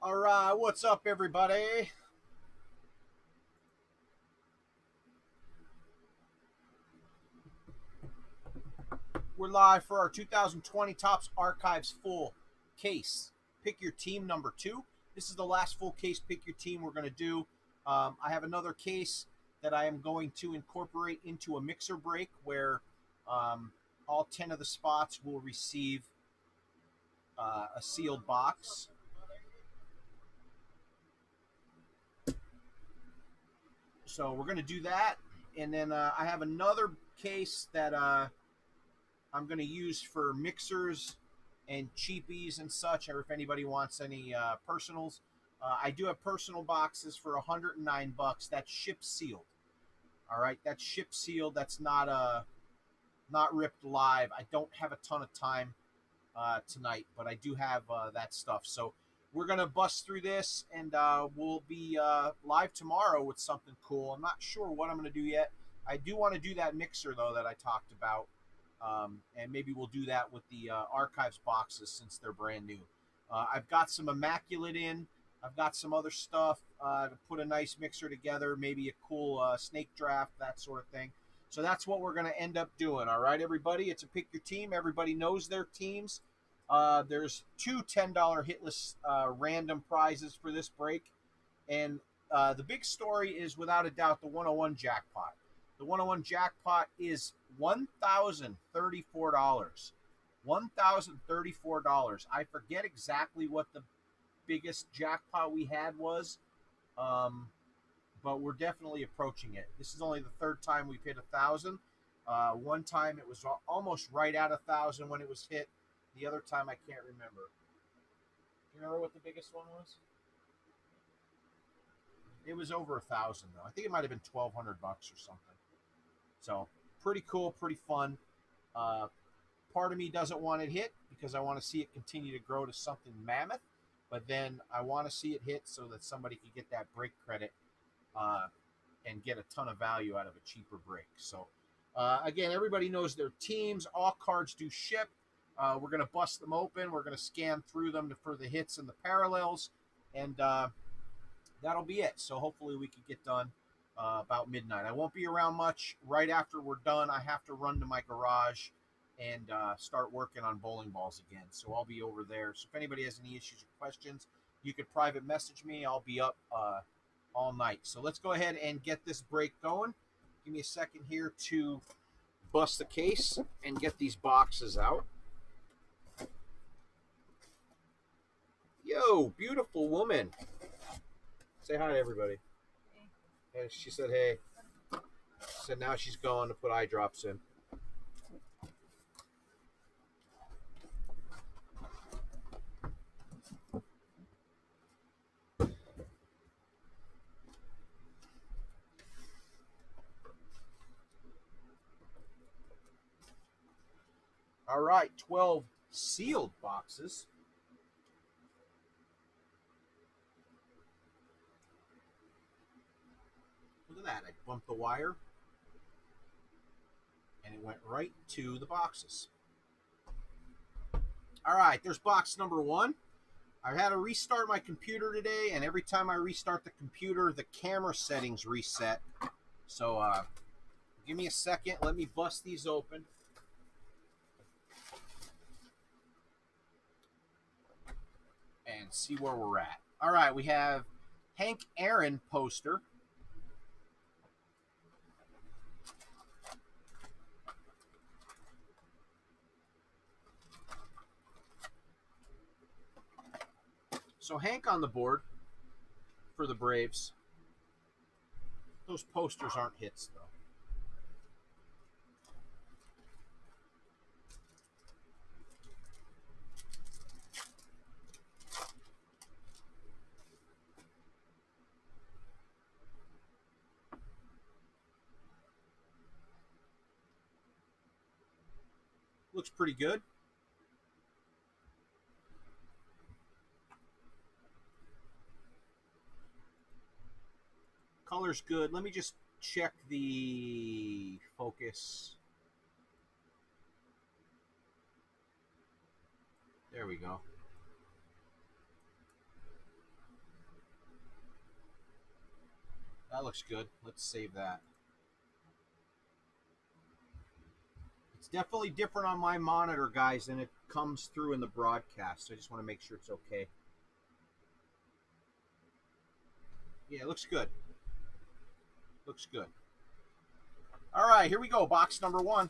All right, what's up, everybody? We're live for our 2020 Topps Archives full case. Pick your team number 2. This is the last full case pick your team we're going to do. I have another case that I am going to incorporate into a mixer break where all 10 of the spots will receive a sealed box. So we're going to do that. And then I have another case that I'm going to use for mixers and cheapies and such, or if anybody wants any personals. I do have personal boxes for $109. That's ship sealed. All right, that's ship sealed. That's not ripped live. I don't have a ton of time tonight, but I do have that stuff. So we're gonna bust through this, and we'll be live tomorrow with something cool. I'm not sure what I'm gonna do yet. I do want to do that mixer though that I talked about. And maybe we'll do that with the archives boxes since they're brand new. I've got some immaculate in. I've got some other stuff to put a nice mixer together, maybe a cool snake draft, that sort of thing. So that's what we're going to end up doing. All right, everybody. It's a pick your team. Everybody knows their teams. There's two $10 hitless random prizes for this break. And the big story is, without a doubt, the 101 jackpot. The 101 jackpot is $1,034. $1,034. I forget exactly what the biggest jackpot we had was, but we're definitely approaching it. This is only the third time we've hit 1,000. One time it was almost right at 1,000 when it was hit. The other time I can't remember. Do you remember what the biggest one was? It was over 1,000 though. I think it might have been $1,200 or something. So pretty cool, pretty fun. Uh, Part of me doesn't want it hit because I want to see it continue to grow to something mammoth, but then I want to see it hit so that somebody can get that break credit uh, and get a ton of value out of a cheaper break. So again, everybody knows their teams. All cards do ship. We're going to bust them open. We're going to scan through them for the hits and the parallels, and that'll be it. So hopefully we can get done about midnight. I won't be around much. Right after we're done, I have to run to my garage and start working on bowling balls again. So I'll be over there. So if anybody has any issues or questions, you could private message me. I'll be up all night. So let's go ahead and get this break going. Give me a second here to bust the case and get these boxes out. Yo, beautiful woman. Say hi to everybody. And she said, hey. So now she's going to put eye drops in. All right, 12 sealed boxes. Look at that. I bumped the wire, and it went right to the boxes. All right, there's box number 1. I had to restart my computer today, and every time I restart the computer, the camera settings reset. So give me a second. Let me bust these open. And see where we're at. All right, we have Hank Aaron poster. So Hank on the board for the Braves. Those posters aren't hits, though. Looks pretty good. Color's good. Let me just check the focus. There we go. That looks good. Let's save that. It's definitely different on my monitor, guys, than it comes through in the broadcast. So I just want to make sure it's okay. Yeah, it looks good. Looks good. All right, here we go. Box number 1.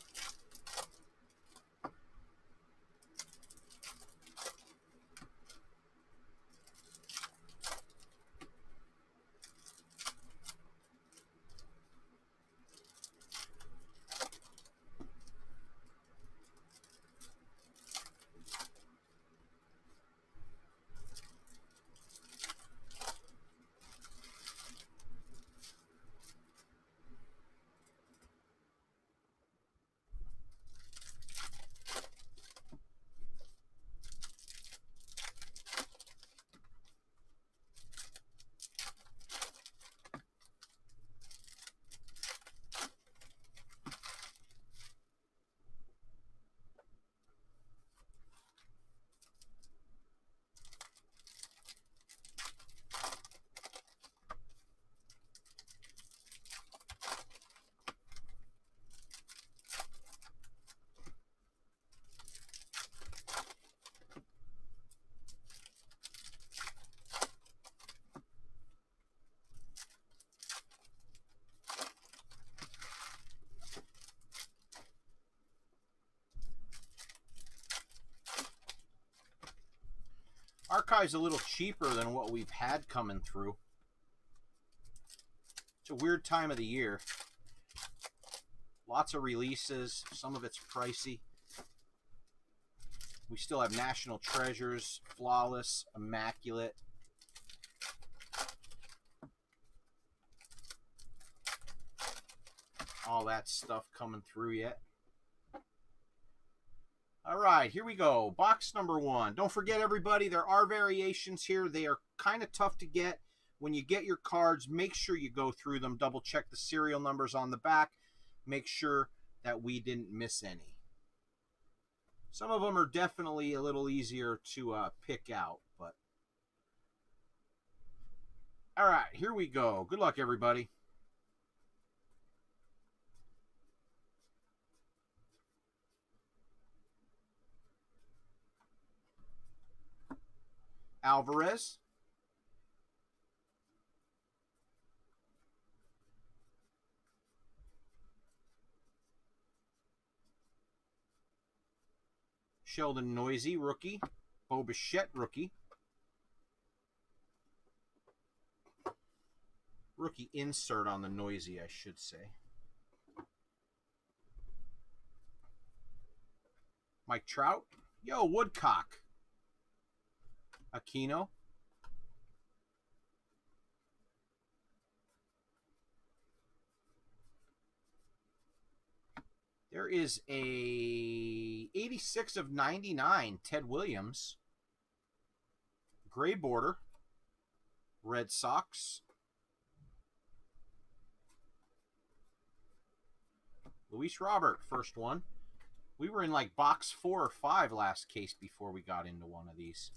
Archive's a little cheaper than what we've had coming through. It's a weird time of the year. Lots of releases. Some of it's pricey. We still have National Treasures, Flawless, Immaculate. All that stuff coming through yet. All right, here we go. Box number 1. Don't forget, everybody, there are variations here. They are kind of tough to get. When you get your cards, make sure you go through them. Double check the serial numbers on the back. Make sure that we didn't miss any. Some of them are definitely a little easier to pick out, but all right, here we go. Good luck, everybody. Alvarez, Sheldon Noisy, rookie. Bo Bichette, rookie. Rookie insert on the Noisy, I should say. Mike Trout. Yo, Woodcock. Aquino. There is a 86 of 99, Ted Williams. Gray border. Red Sox. Luis Robert, first one. We were in like box 4 or 5 last case before we got into one of these.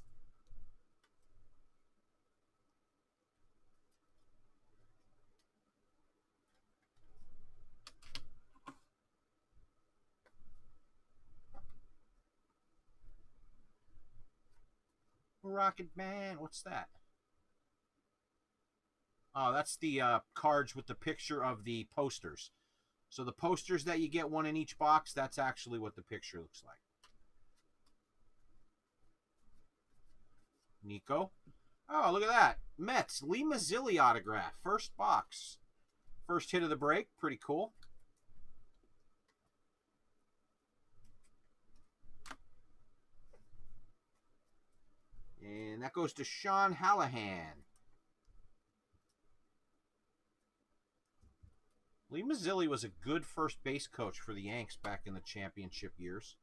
Rocket Man, what's that? Oh, that's the cards with the picture of the posters. So the posters that you get, one in each box, that's actually what the picture looks like. Nico. Oh, look at that. Mets, Lee Mazzilli autograph. First box. First hit of the break. Pretty cool. And that goes to Sean Hallahan. Lee Mazzilli was a good first base coach for the Yanks back in the championship years.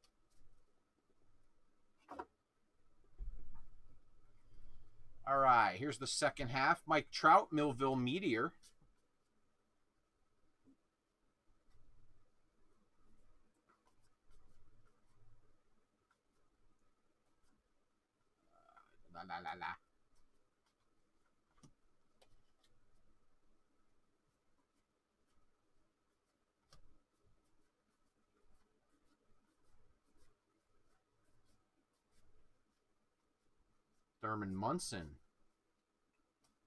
All right, here's the second half. Mike Trout, Millville Meteor. La, la, la, la. Thurman Munson.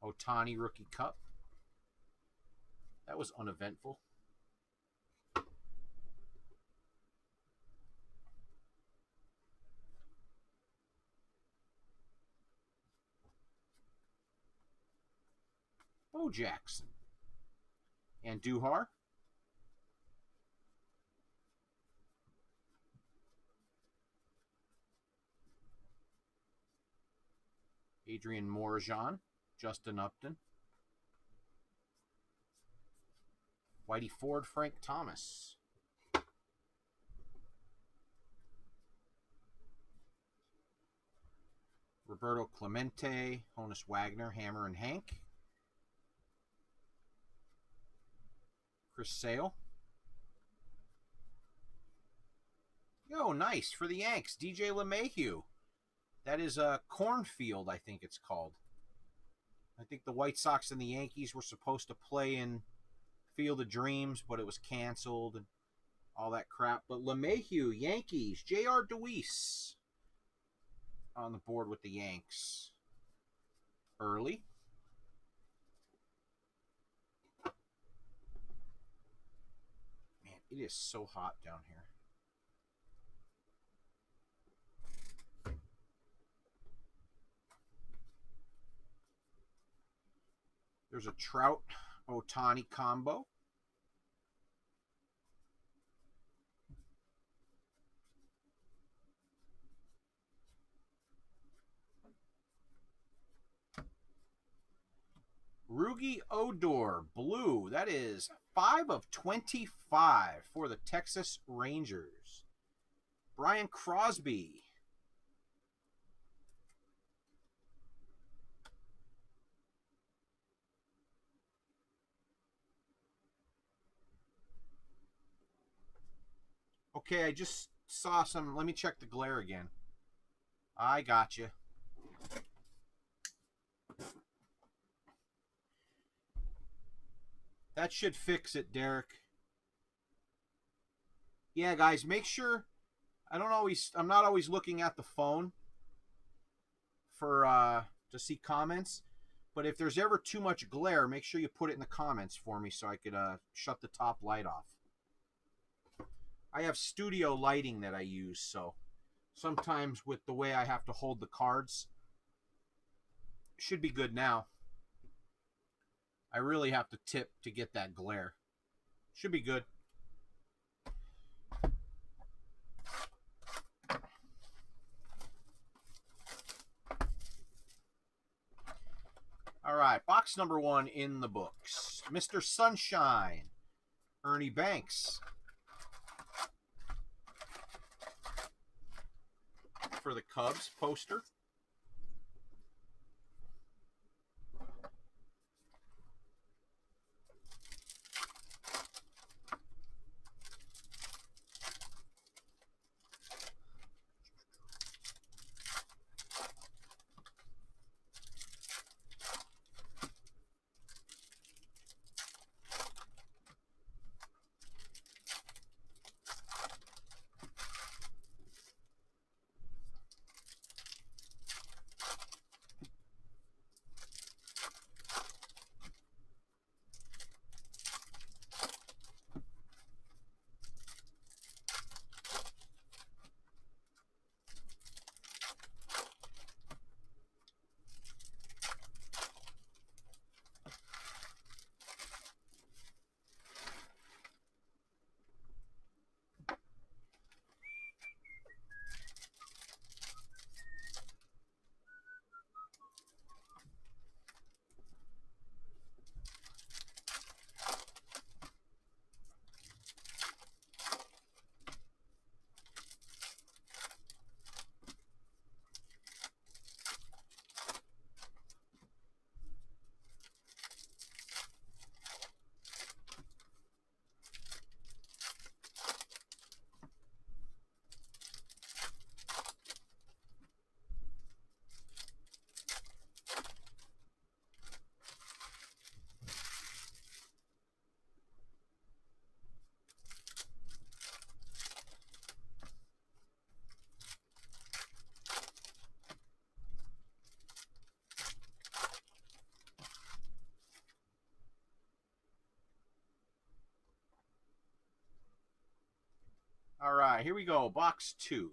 Ohtani Rookie Cup. That was uneventful. Bo Jackson. And Duhar. Adrian Morejon. Justin Upton. Whitey Ford, Frank Thomas. Roberto Clemente, Honus Wagner, Hammer and Hank. Chris Sale. Yo, nice for the Yanks. DJ LeMahieu. That is a cornfield, I think it's called. I think the White Sox and the Yankees were supposed to play in Field of Dreams, but it was canceled and all that crap. But LeMahieu, Yankees, J.R. Deweese on the board with the Yanks. Early. Man, it is so hot down here. There's a Trout Ohtani combo. Rugi Odor, blue. That is 5 of 25 for the Texas Rangers. Brian Crosby. Okay, I just saw some. Let me check the glare again. I got you. That should fix it, Derek. Yeah, guys, make sure. I'm not always looking at the phone for to see comments. But if there's ever too much glare, make sure you put it in the comments for me so I could shut the top light off. I have studio lighting that I use, so sometimes with the way I have to hold the cards, should be good now. I really have to tip to get that glare. Should be good. All right, box number 1 in the books. Mr. Sunshine, Ernie Banks. For the Cubs poster. All right, here we go. Box 2.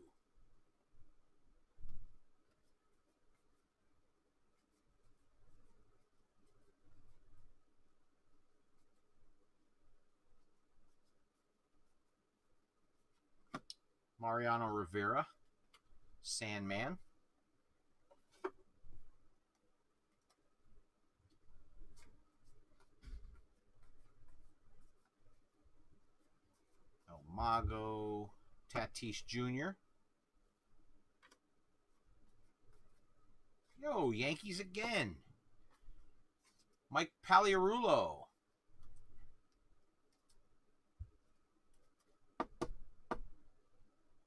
Mariano Rivera, Sandman. El Mago, Tatis Jr. Yo, Yankees again. Mike Pagliarulo.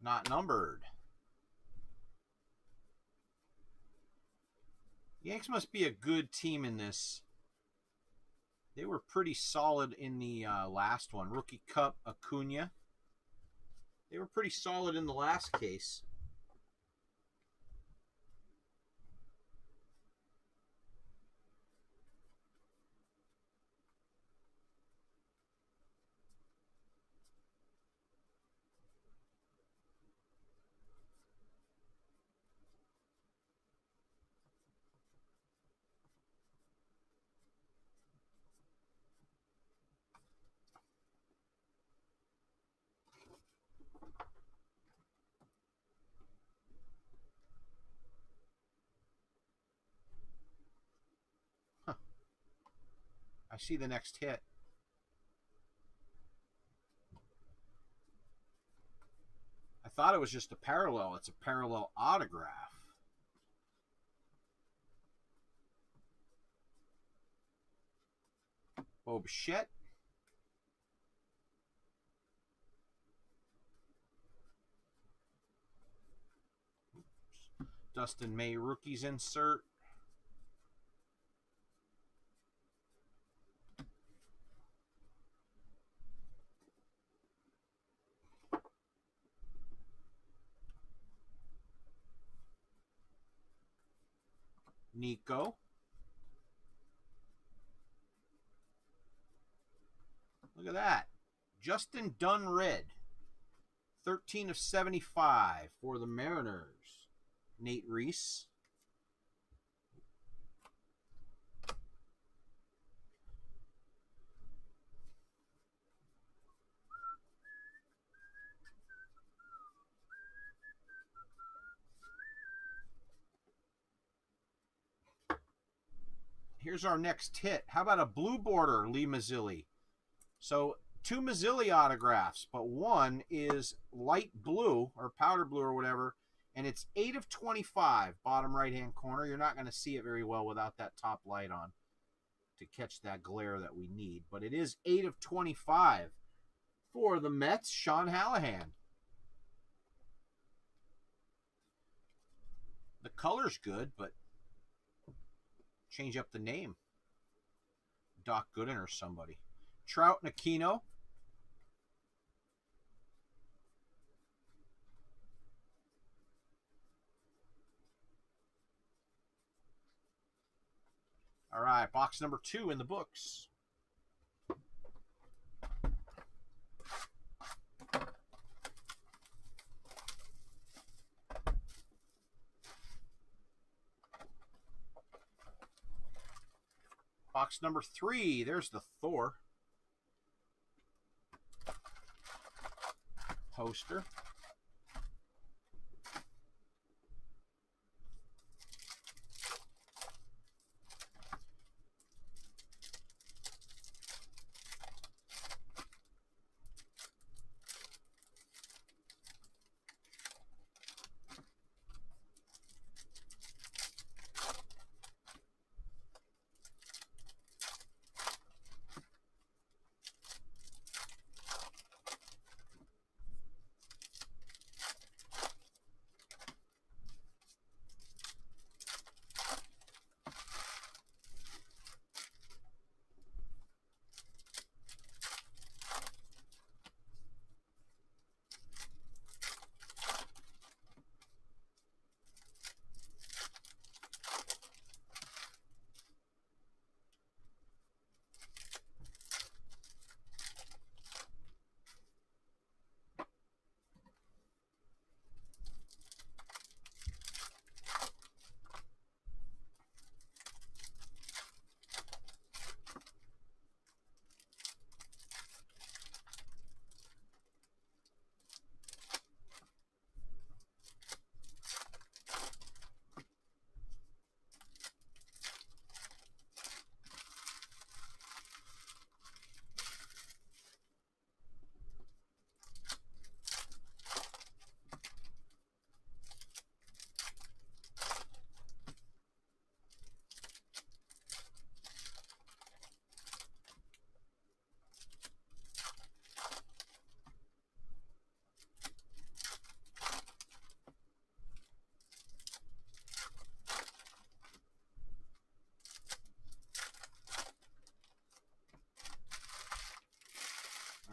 Not numbered. Yanks must be a good team in this. They were pretty solid in the last one. Rookie Cup, Acuna. They were pretty solid in the last case. Huh. I see the next hit. I thought it was just a parallel. It's a parallel autograph. Bo Bichette. Dustin May rookies insert. Nico. Look at that. Justin Dunn red. 13 of 75 for the Mariners. Nate Reese. Here's our next hit. How about a blue border, Lee Mazzilli? So 2 Mazzilli autographs, but one is light blue or powder blue or whatever, and it's 8 of 25, bottom right-hand corner. You're not going to see it very well without that top light on to catch that glare that we need, but it is 8 of 25 for the Mets, Sean Hallahan. The color's good, but change up the name. Doc Gooden or somebody. Trout and Aquino. All right, box number 2 in the books. Box number 3, there's the Thor poster.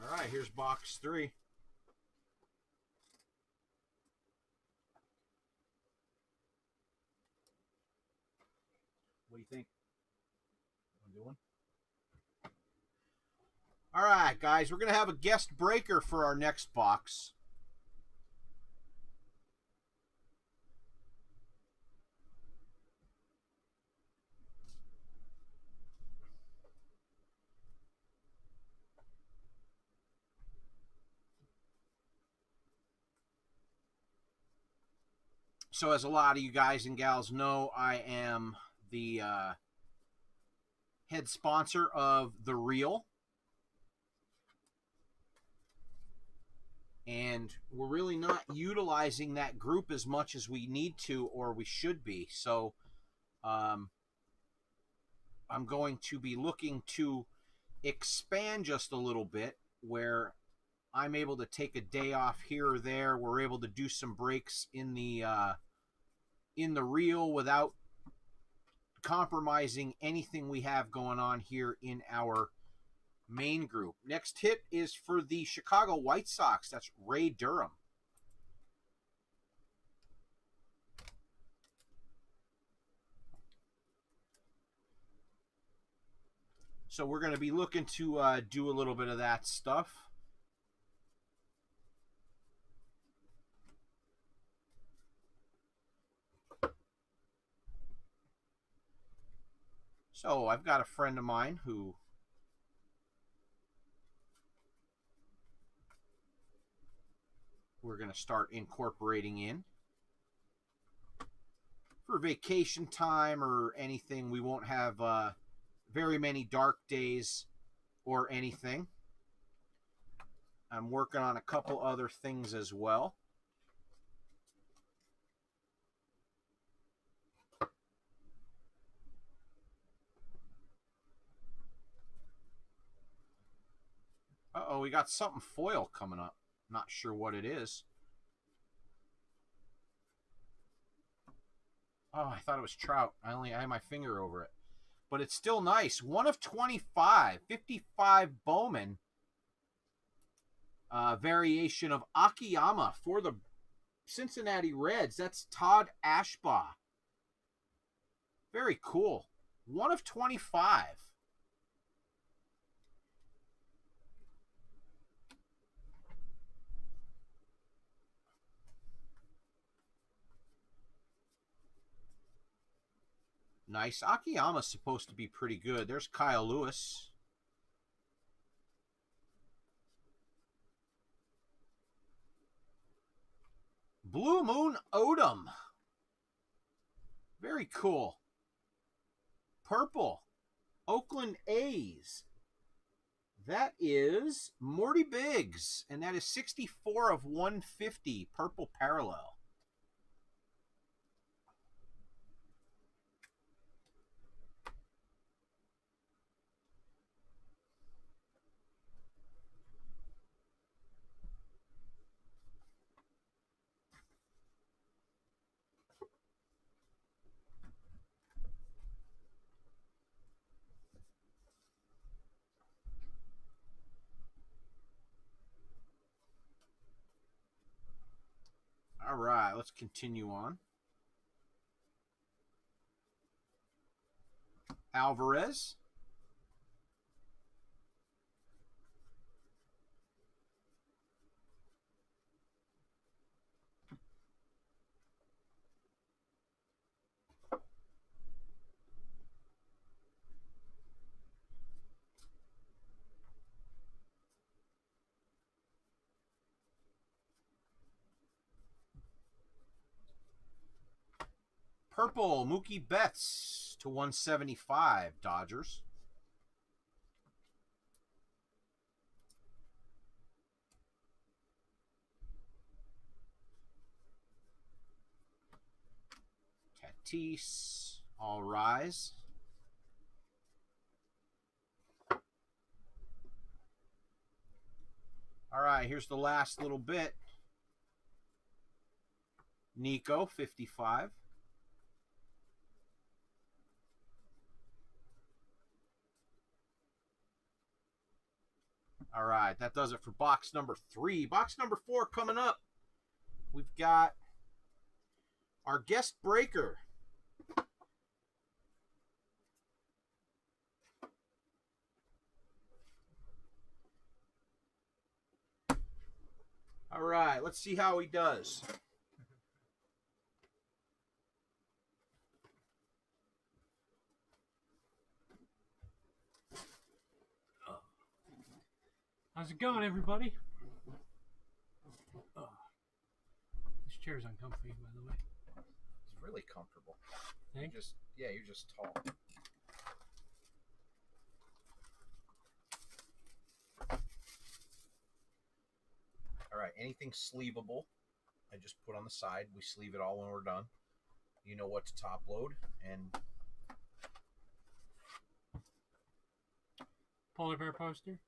All right, here's box 3. What do you think? I'm doing. All right, guys, we're going to have a guest breaker for our next box. So as a lot of you guys and gals know, I am the head sponsor of The Real. And we're really not utilizing that group as much as we need to or we should be. So I'm going to be looking to expand just a little bit where I'm able to take a day off here or there. We're able to do some breaks in the Real without compromising anything we have going on here in our main group. Next hit is for the Chicago White Sox. That's Ray Durham. So we're going to be looking to do a little bit of that stuff. So I've got a friend of mine who we're going to start incorporating in. For vacation time or anything, we won't have very many dark days or anything. I'm working on a couple other things as well. Uh-oh, we got something foil coming up. Not sure what it is. Oh, I thought it was Trout. I had my finger over it. But it's still nice. 1 of 25. 55 Bowman. Variation of Akiyama for the Cincinnati Reds. That's Todd Ashbaugh. Very cool. 1 of 25. Nice. Akiyama's supposed to be pretty good. There's Kyle Lewis. Blue Moon Odom. Very cool. Purple. Oakland A's. That is Morty Biggs. And that is 64 of 150. Purple parallel. All right, let's continue on. Alvarez. Purple, Mookie Betts to 175, Dodgers. Tatis, all rise. All right, here's the last little bit. Nico, 55. All right, that does it for box number 3. Box number 4 coming up. We've got our guest breaker. All right, let's see how he does. How's it going, everybody? Oh. This chair's uncomfy, by the way. It's really comfortable. Thanks. You're just tall. All right, anything sleevable, I just put on the side. We sleeve it all when we're done. You know what to top load, and Polar bear poster.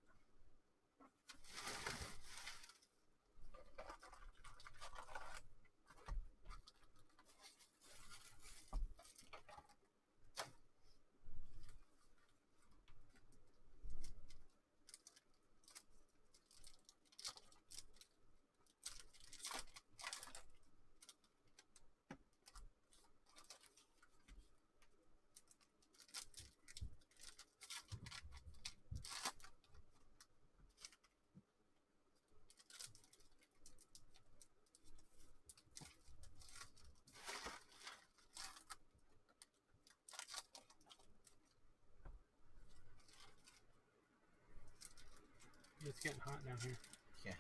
It's getting hot down here. yeah.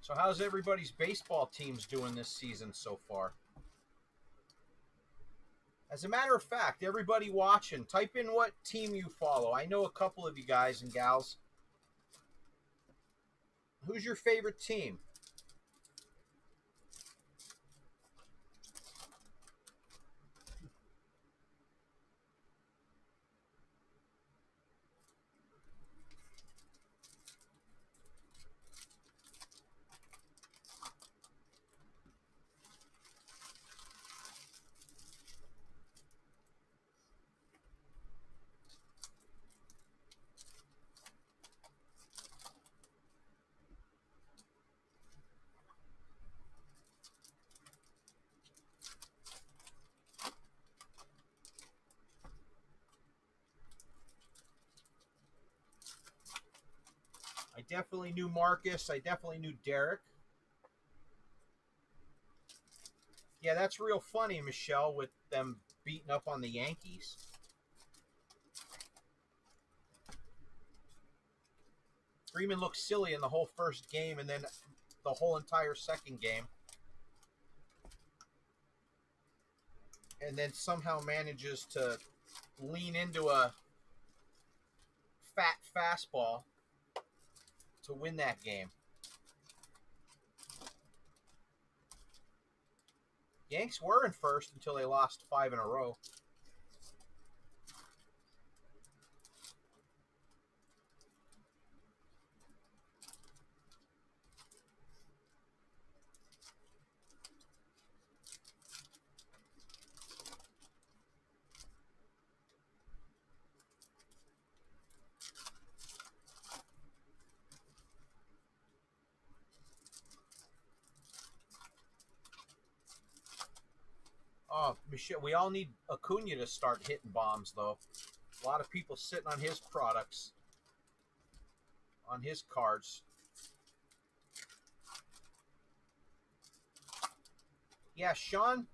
So how's everybody's baseball teams doing this season so far? As a matter of fact, everybody watching, type in what team you follow. I know a couple of you guys and gals. Who's your favorite team? I definitely knew Marcus. I definitely knew Derek. Yeah, that's real funny, Michelle, with them beating up on the Yankees. Freeman looked silly in the whole first game and then the whole entire second game. And then somehow manages to lean into a fat fastball to win that game. Yanks were in first until they lost 5 in a row. Oh, Michelle, we all need Acuna to start hitting bombs, though. A lot of people sitting on his products, on his cards. Yeah, Sean's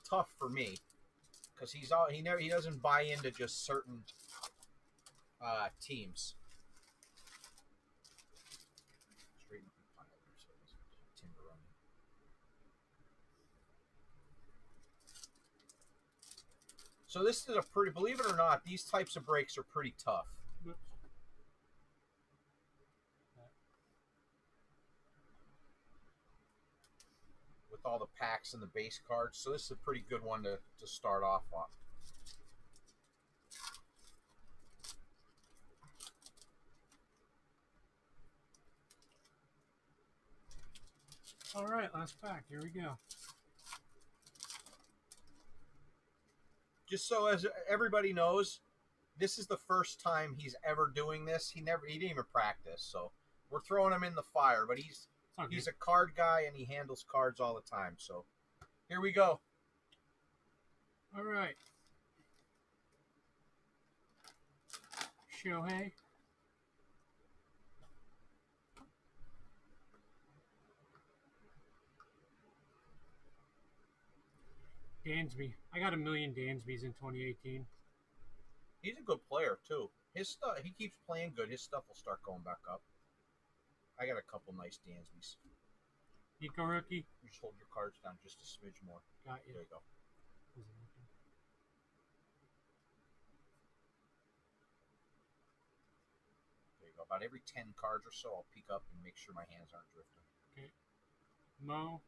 tough for me because he doesn't buy into just certain teams. So this is a pretty, believe it or not, these types of breaks are pretty tough. With all the packs and the base cards. So this is a pretty good one to start off on. All right, last pack. Here we go. Just so as everybody knows, this is the first time he's ever doing this. He didn't even practice, so we're throwing him in the fire. But he's a card guy and he handles cards all the time. So here we go. All right. Shohei. Dansby. I got a million Dansbys in 2018. He's a good player too. His stuff, he keeps playing good. His stuff will start going back up. I got a couple nice Dansbys. Nico rookie. You just hold your cards down just a smidge more. Got you. There you go. There you go. About every 10 cards or so, I'll peek up and make sure my hands aren't drifting. Okay. Mo.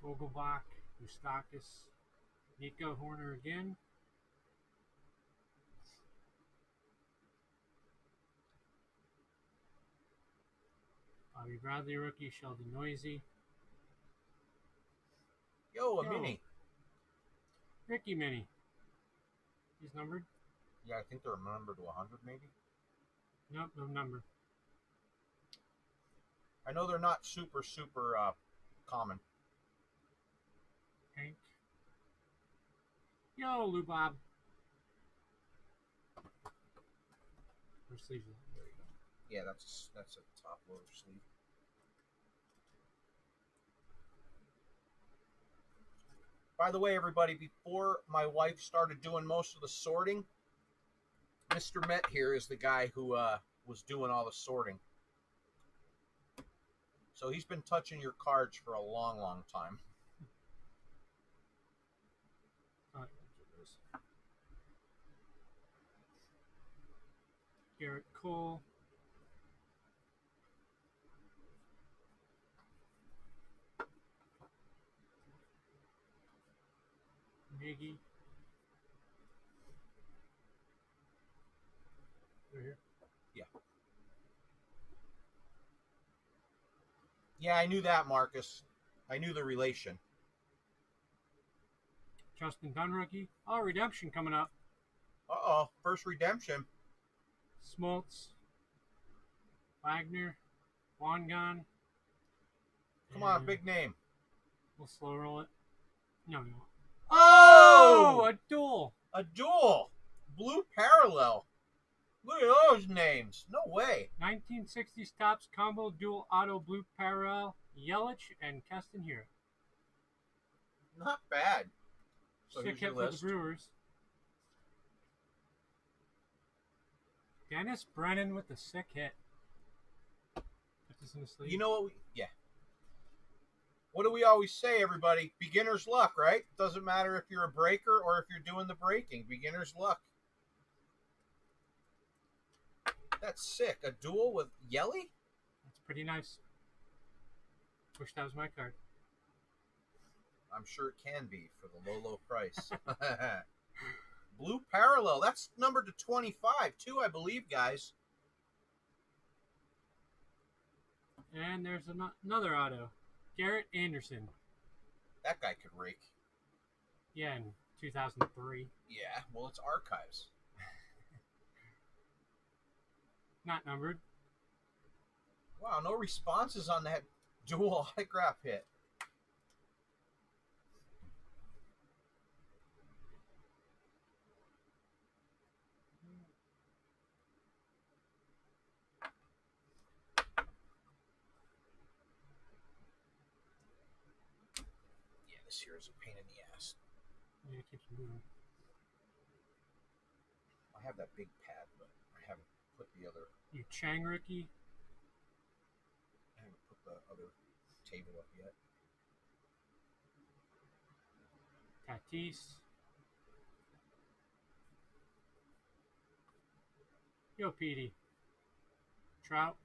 Vogelbach, Mustakis, Nico Horner again. Bobby Bradley rookie, Sheldon Noisy. Yo, mini. Ricky Mini. He's numbered? Yeah, I think they're numbered to 100 maybe. Nope, no number. I know they're not super common. Hank. Yo, Lou Bob. Or sleeves. There you go. Yeah, that's a top loader sleeve. By the way, everybody, before my wife started doing most of the sorting, Mr. Met here is the guy who was doing all the sorting. So he's been touching your cards for a long, long time. Garrett Cole. Nagy. Right here. Yeah. Yeah, I knew that, Marcus. I knew the relation. Justin Dunn rookie. Oh, redemption coming up. Uh-oh, first redemption. Smoltz. Wagner. Wangan. Come on, big name. We'll slow roll it. No. Oh! A duel. A duel. Blue parallel. Look at those names. No way. 1960s Topps combo dual auto blue parallel. Yelich and Keston here. Not bad. So Sick hit for the Brewers. Dennis Brennan with the sick hit. Put this in the sleeve. You know what? What do we always say, everybody? Beginner's luck, right? Doesn't matter if you're a breaker or if you're doing the breaking. Beginner's luck. That's sick. A duel with Yelly? That's pretty nice. Wish that was my card. I'm sure it can be for the low price. Blue parallel. That's numbered to 25, too, I believe, guys. And there's another auto. Garrett Anderson. That guy could rake. Yeah, in 2003. Yeah, well, it's archives. Not numbered. Wow, no responses on that dual autograph hit. Yeah, this here is a pain in the ass. Yeah, it keeps moving. I have that big pad, but I haven't put the other... You Chang rookie. I haven't put the other table up yet. Tatis. Yo, Petey. Trout.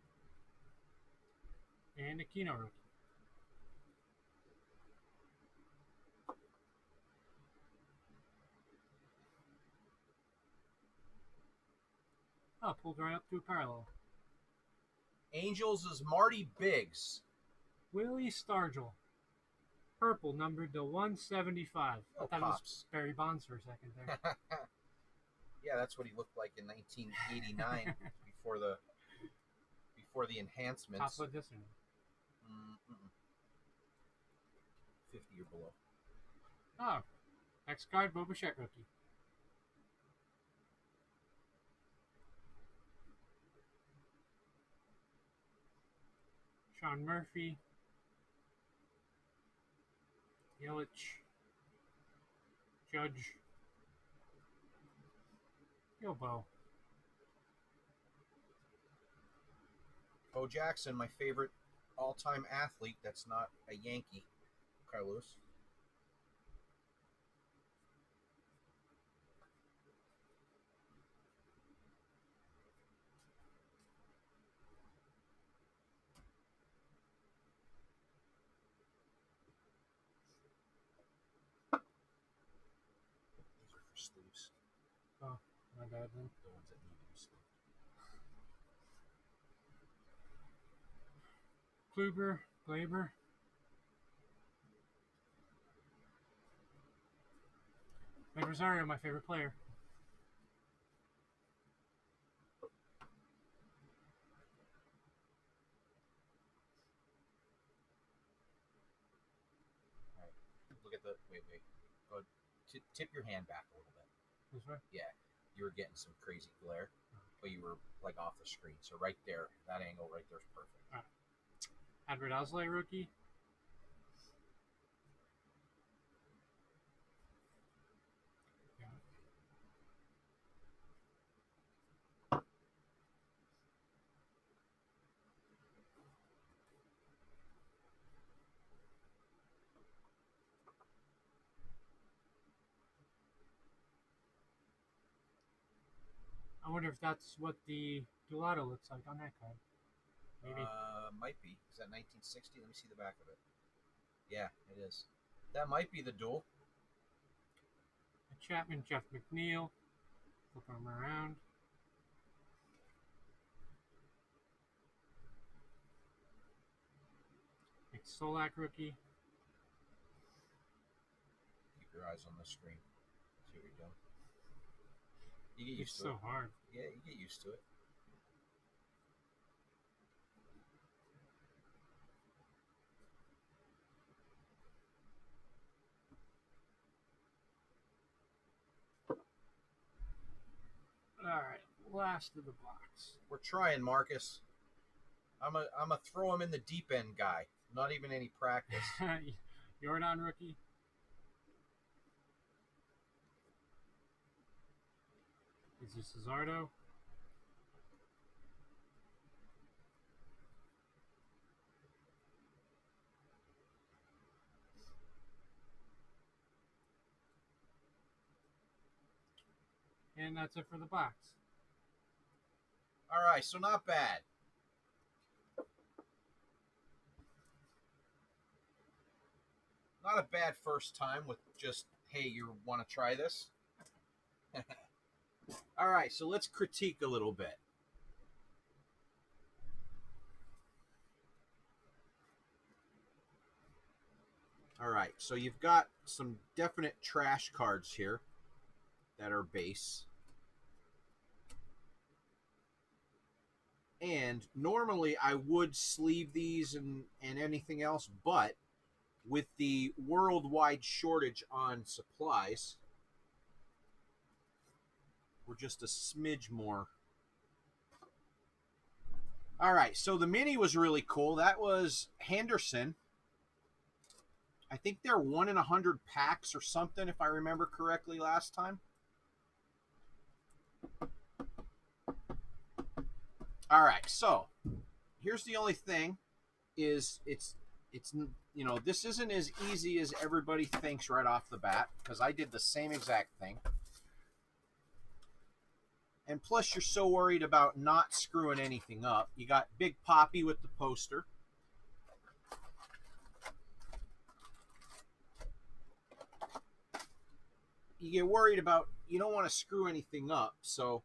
And Aquino rookie. Oh, pulled right up to a parallel. Angels is Marty Biggs. Willie Stargell. Purple, numbered to 175. Oh, I thought pops. it was Barry Bonds for a second there. Yeah, that's what he looked like in 1989 before the enhancements. Top of this one. 50 or below. Oh, next card, Bo Bichette rookie. Sean Murphy. Yelich. Judge. Yo, Bo. Bo Jackson, my favorite all-time athlete that's not a Yankee. Carlos. These are for sleeves. Oh, my bad then. The ones that need to be sleeved. Kluber, Glaber. Mike Rosario, my favorite player. All right. Look at the wait. Go tip your hand back a little bit. This way? Yeah, you were getting some crazy glare, but you were like off the screen. So right there, that angle right there is perfect. All right. Adbert Alzolay rookie. I wonder if that's what the Gelato looks like on that card. Maybe. Might be. Is that 1960? Let me see the back of it. Yeah, it is. That might be the duel. Chapman, Jeff McNeil. Flip him around. Nick Solak rookie. Keep your eyes on the screen. See what you're doing. You get It's used to so it. hard. Yeah, you get used to it. Alright, last of the box. We're trying, Marcus. I'm a throw him in the deep end guy. Not even any practice. Jordan rookie. Is this Cesardo? And that's it for the box. All right, so not bad. Not a bad first time with just, hey, you want to try this? All right, so let's critique a little bit. All right, so you've got some definite trash cards here that are base. And normally I would sleeve these and anything else, but with the worldwide shortage on supplies, we're just a smidge more. All right, so the mini was really cool. That was Henderson. I think they're 1 in 100 packs or something, if I remember correctly last time. All right, so here's the only thing is it's you know, this isn't as easy as everybody thinks right off the bat, because I did the same exact thing. And plus you're so worried about not screwing anything up. You got Big Poppy with the poster. You get worried about, you don't want to screw anything up. So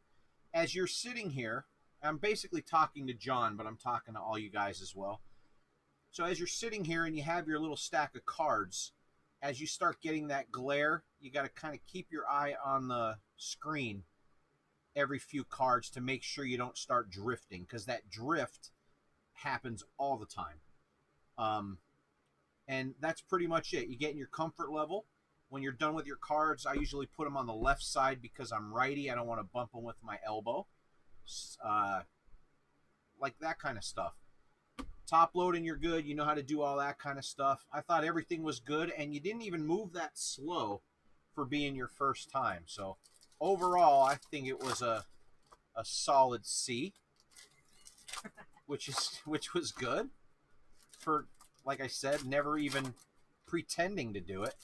as you're sitting here, I'm basically talking to John, but I'm talking to all you guys as well. So as you're sitting here and you have your little stack of cards, as you start getting that glare, you got to kind of keep your eye on the screen every few cards to make sure you don't start drifting, because that drift happens all the time. Um, and that's pretty much it. You get in your comfort level. When you're done with your cards, I usually put them on the left side because I'm righty. I don't want to bump them with my elbow. Uh, like that kind of stuff. Top loading, you're good. You know how to do all that kind of stuff. I thought everything was good, and you didn't even move that slow for being your first time. So overall, I think it was a solid C, which was good for, like I said, never even pretending to do it.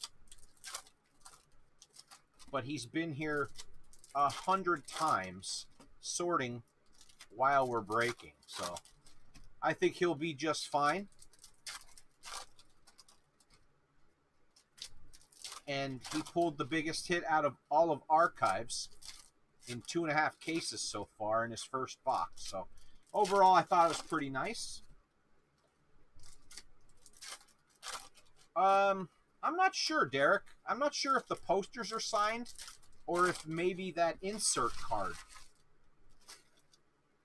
But he's been here 100 times sorting while we're breaking, so I think he'll be just fine. And he pulled the biggest hit out of all of Archives in 2.5 cases so far in his first box. So overall, I thought it was pretty nice. I'm not sure, Derek. I'm not sure if the posters are signed or if maybe that insert card.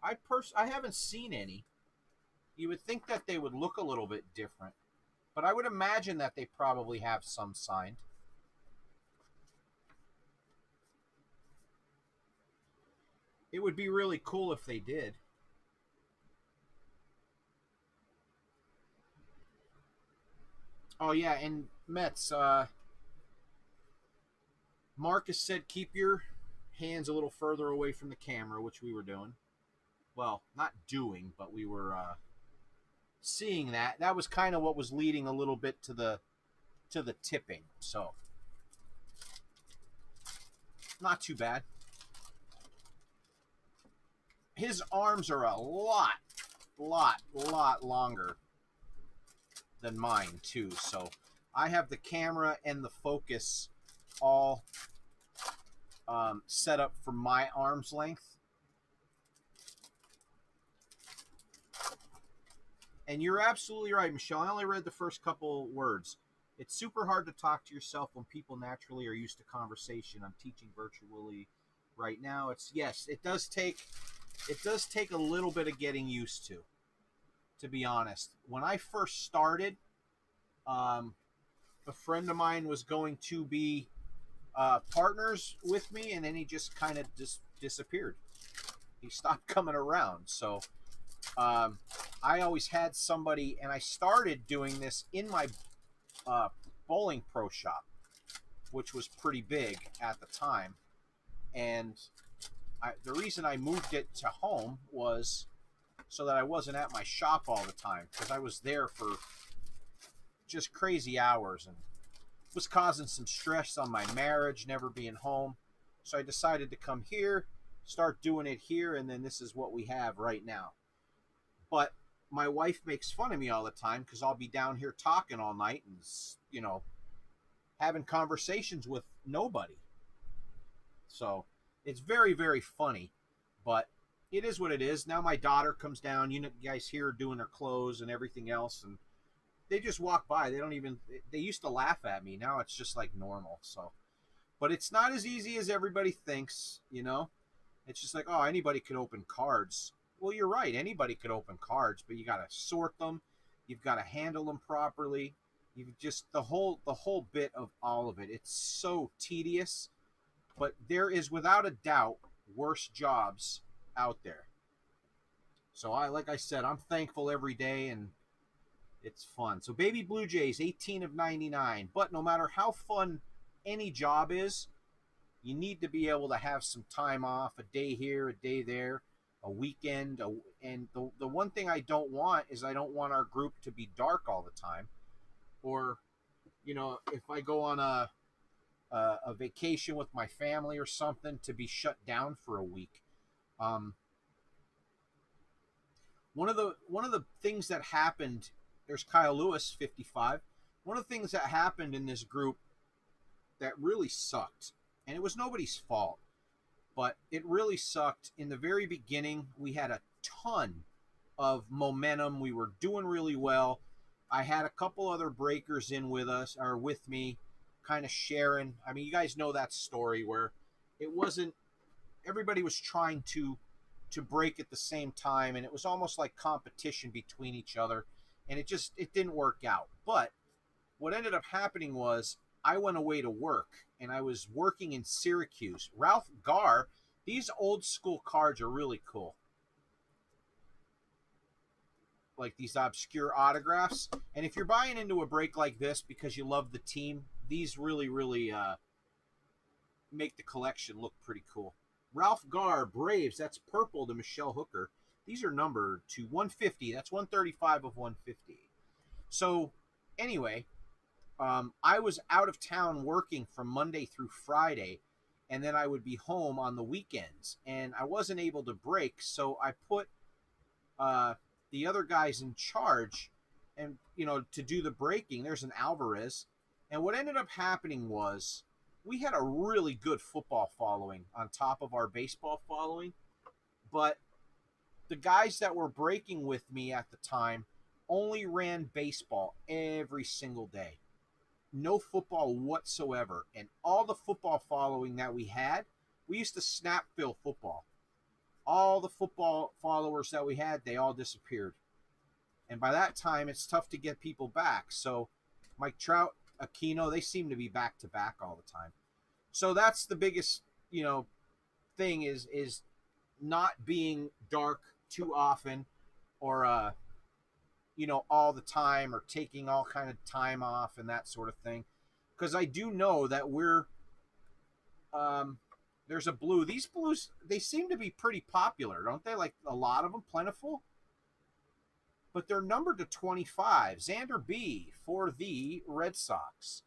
I haven't seen any. You would think that they would look a little bit different, but I would imagine that they probably have some signed. It would be really cool if they did. Oh yeah, and Mets, Marcus said keep your hands a little further away from the camera, which we were doing. Well, not doing, but we were seeing that. That was kind of what was leading a little bit to the tipping. So not too bad. His arms are a lot longer than mine too. So I have the camera and the focus all set up for my arm's length. And you're absolutely right, Michelle. I only read the first couple words. It's super hard to talk to yourself when people naturally are used to conversation. I'm teaching virtually right now. Yes, it does take a little bit of getting used to be honest. When I first started, a friend of mine was going to be partners with me, and then he just kind of disappeared. He stopped coming around. So I always had somebody, and I started doing this in my bowling pro shop, which was pretty big at the time. And the reason I moved it to home was so that I wasn't at my shop all the time, because I was there for just crazy hours and was causing some stress on my marriage, never being home. So I decided to come here, start doing it here, and then this is what we have right now. But my wife makes fun of me all the time because I'll be down here talking all night and, you know, having conversations with nobody. So it's very, very funny, but it is what it is. Now my daughter comes down. You guys hear her doing her clothes and everything else, and they just walk by. They don't even. They used to laugh at me. Now it's just like normal. So, but it's not as easy as everybody thinks. You know, it's just like, oh, anybody could open cards. Well, you're right. Anybody could open cards, but you got to sort them. You've got to handle them properly. You've just the whole bit of all of it. It's so tedious, but there is without a doubt worse jobs out there. So like I said, I'm thankful every day, and it's fun. So Baby Blue Jays, 18 of 99. But no matter how fun any job is, you need to be able to have some time off, a day here, a day there, a weekend. And the one thing I don't want is I don't want our group to be dark all the time. Or, you know, if I go on a vacation with my family or something, to be shut down for a week. One of the things that happened, there's Kyle Lewis, 55. One of the things that happened in this group that really sucked, and it was nobody's fault, but it really sucked. In the very beginning, we had a ton of momentum. We were doing really well. I had a couple other breakers in with us or with me, kind of sharing. I mean, you guys know that story where it wasn't everybody was trying to break at the same time, and it was almost like competition between each other, and it didn't work out. But what ended up happening was I went away to work, and I was working in Syracuse. Ralph Garr, these old school cards are really cool, like these obscure autographs. And if you're buying into a break like this because you love the team, these really make the collection look pretty cool. Ralph Garr, Braves, that's purple to Michelle Hooker. These are numbered to 150. That's 135 of 150. So, anyway, I was out of town working from Monday through Friday, and then I would be home on the weekends, and I wasn't able to break, so I put uh, the other guys in charge, and to do the breaking. There's an Alvarez, and what ended up happening was we had a really good football following on top of our baseball following, but the guys that were breaking with me at the time only ran baseball every single day. No football whatsoever. And all the football following that we had, we used to snap fill football. All the football followers that we had, they all disappeared. And by that time, it's tough to get people back. So Mike Trout, Aquino, they seem to be back to back all the time. So that's the biggest, thing is not being dark too often, or all the time, or taking all kind of time off and that sort of thing. Because I do know that there's a blue. These blues, they seem to be pretty popular, don't they? Like a lot of them, plentiful. But they're numbered to 25. Xander B for the Red Sox.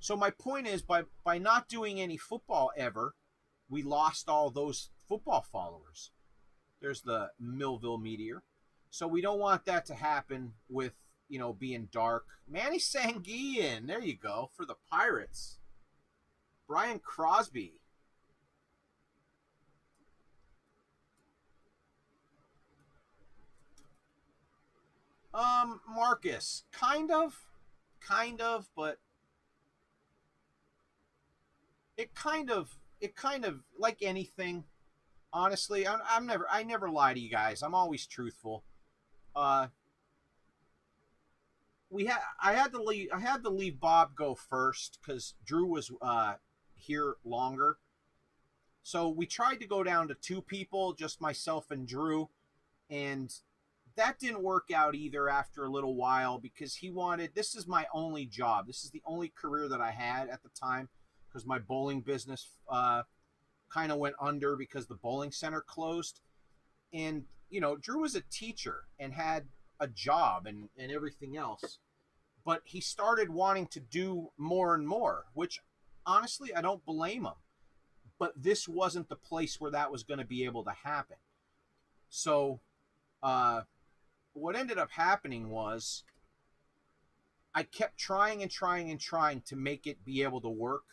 So my point is, by not doing any football ever, we lost all those football followers. There's the Millville Meteor. So we don't want that to happen with, being dark. Manny Sanguillen, there you go, for the Pirates. Brian Crosby. Marcus, kind of, but it kind of like anything. Honestly, I never lie to you guys. I'm always truthful. Uh, I had to leave Bob go first because Drew was here longer. So we tried to go down to two people, just myself and Drew, and that didn't work out either after a little while because he wanted, this is my only job. This is the only career that I had at the time because my bowling business kind of went under because the bowling center closed. And, Drew was a teacher and had a job and everything else. But he started wanting to do more and more, which honestly, I don't blame him. But this wasn't the place where that was going to be able to happen. So, what ended up happening was I kept trying and trying and trying to make it be able to work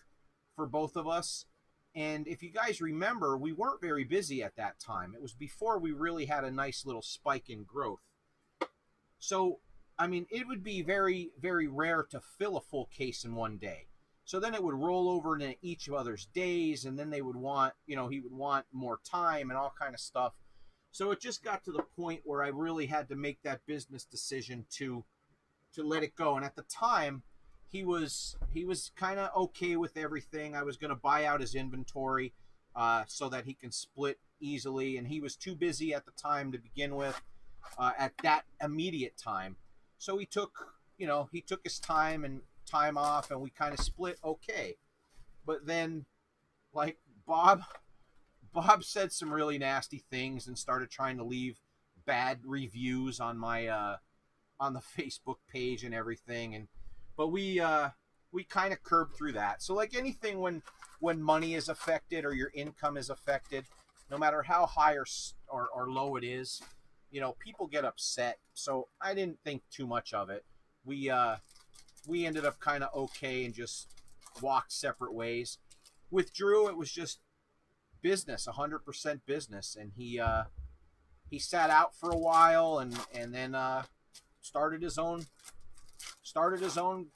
for both of us. And if you guys remember, we weren't very busy at that time. It was before we really had a nice little spike in growth. So, I mean, it would be very, very rare to fill a full case in one day. So then it would roll over into each of other's days, and then they would want, he would want more time and all kind of stuff. So it just got to the point where I really had to make that business decision to let it go. And at the time, he was kind of okay with everything. I was going to buy out his inventory so that he can split easily, and he was too busy at the time to begin with at that immediate time. So he took his time and time off, and we kind of split okay. But then, like, Bob said some really nasty things and started trying to leave bad reviews on my on the Facebook page and everything. And but we kind of curbed through that. So like anything, when money is affected or your income is affected, no matter how high or low it is, people get upset. So I didn't think too much of it. We ended up kind of okay and just walked separate ways. with Drew, it was just business, 100% business, and he sat out for a while, and then started his own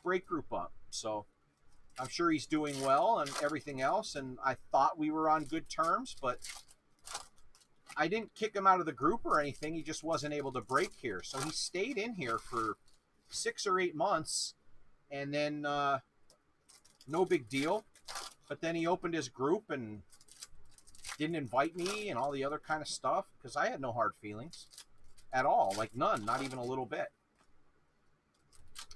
break group up. So I'm sure he's doing well and everything else. And I thought we were on good terms, but I didn't kick him out of the group or anything. He just wasn't able to break here, so he stayed in here for 6 or 8 months, and then no big deal. But then he opened his group and didn't invite me and all the other kind of stuff, because I had no hard feelings at all, like none, not even a little bit.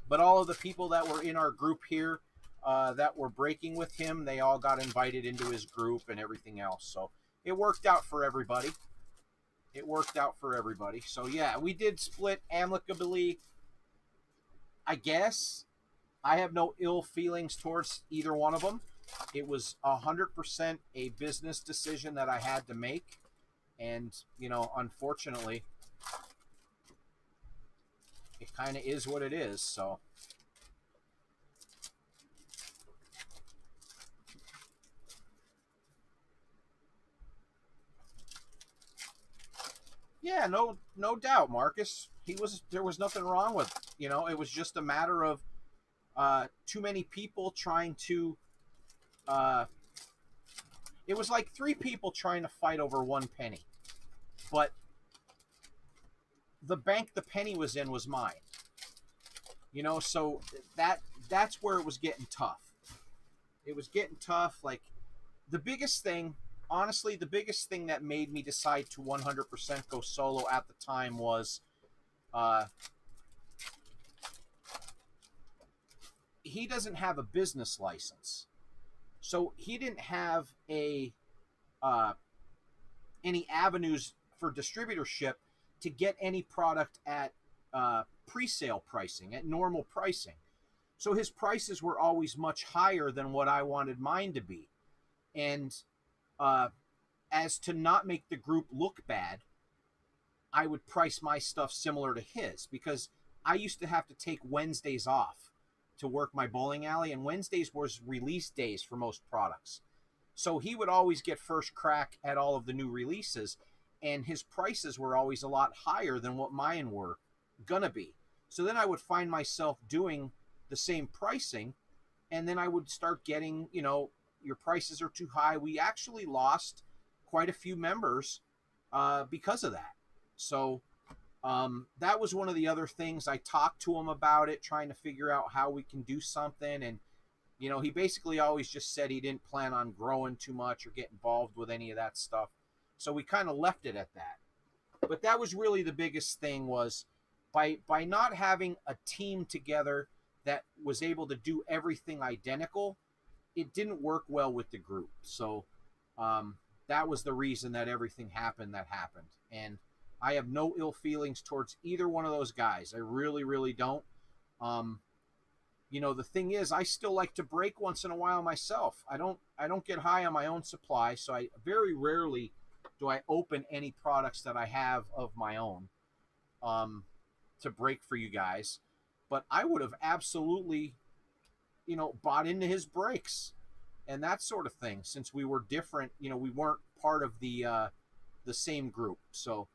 But all of the people that were in our group here that were breaking with him, they all got invited into his group and everything else. So it worked out for everybody. It worked out for everybody. So yeah, we did split amicably, I guess. I have no ill feelings towards either one of them. It was 100% a business decision that I had to make. And, you know, unfortunately, it kind of is what it is. So yeah, no doubt, Marcus. There was nothing wrong with, you know, it was just a matter of too many people trying to it was like 3 people trying to fight over 1 penny. But the bank the penny was in was mine. You know, so that's where it was getting tough. It was getting tough. Like, the biggest thing, honestly, the biggest thing that made me decide to 100% go solo at the time was he doesn't have a business license. So he didn't have any avenues for distributorship to get any product at pre-sale pricing, at normal pricing. So his prices were always much higher than what I wanted mine to be. And as to not make the group look bad, I would price my stuff similar to his, because I used to have to take Wednesdays off to work my bowling alley, and Wednesdays was release days for most products. So he would always get first crack at all of the new releases, and his prices were always a lot higher than what mine were gonna be. So then I would find myself doing the same pricing, and then I would start getting, you know, your prices are too high. We actually lost quite a few members because of that. So that was one of the other things. I talked to him about it, trying to figure out how we can do something. And, you know, he basically always just said he didn't plan on growing too much or get involved with any of that stuff. So we kind of left it at that. But that was really the biggest thing, was by not having a team together that was able to do everything identical, it didn't work well with the group. So that was the reason that everything happened that happened. And I have no ill feelings towards either one of those guys. I really, really don't. You know, the thing is, I still like to break once in a while myself. I don't get high on my own supply, so I very rarely do I open any products that I have of my own to break for you guys. But I would have absolutely, you know, bought into his breaks and that sort of thing, since we were different. You know, we weren't part of the same group. So,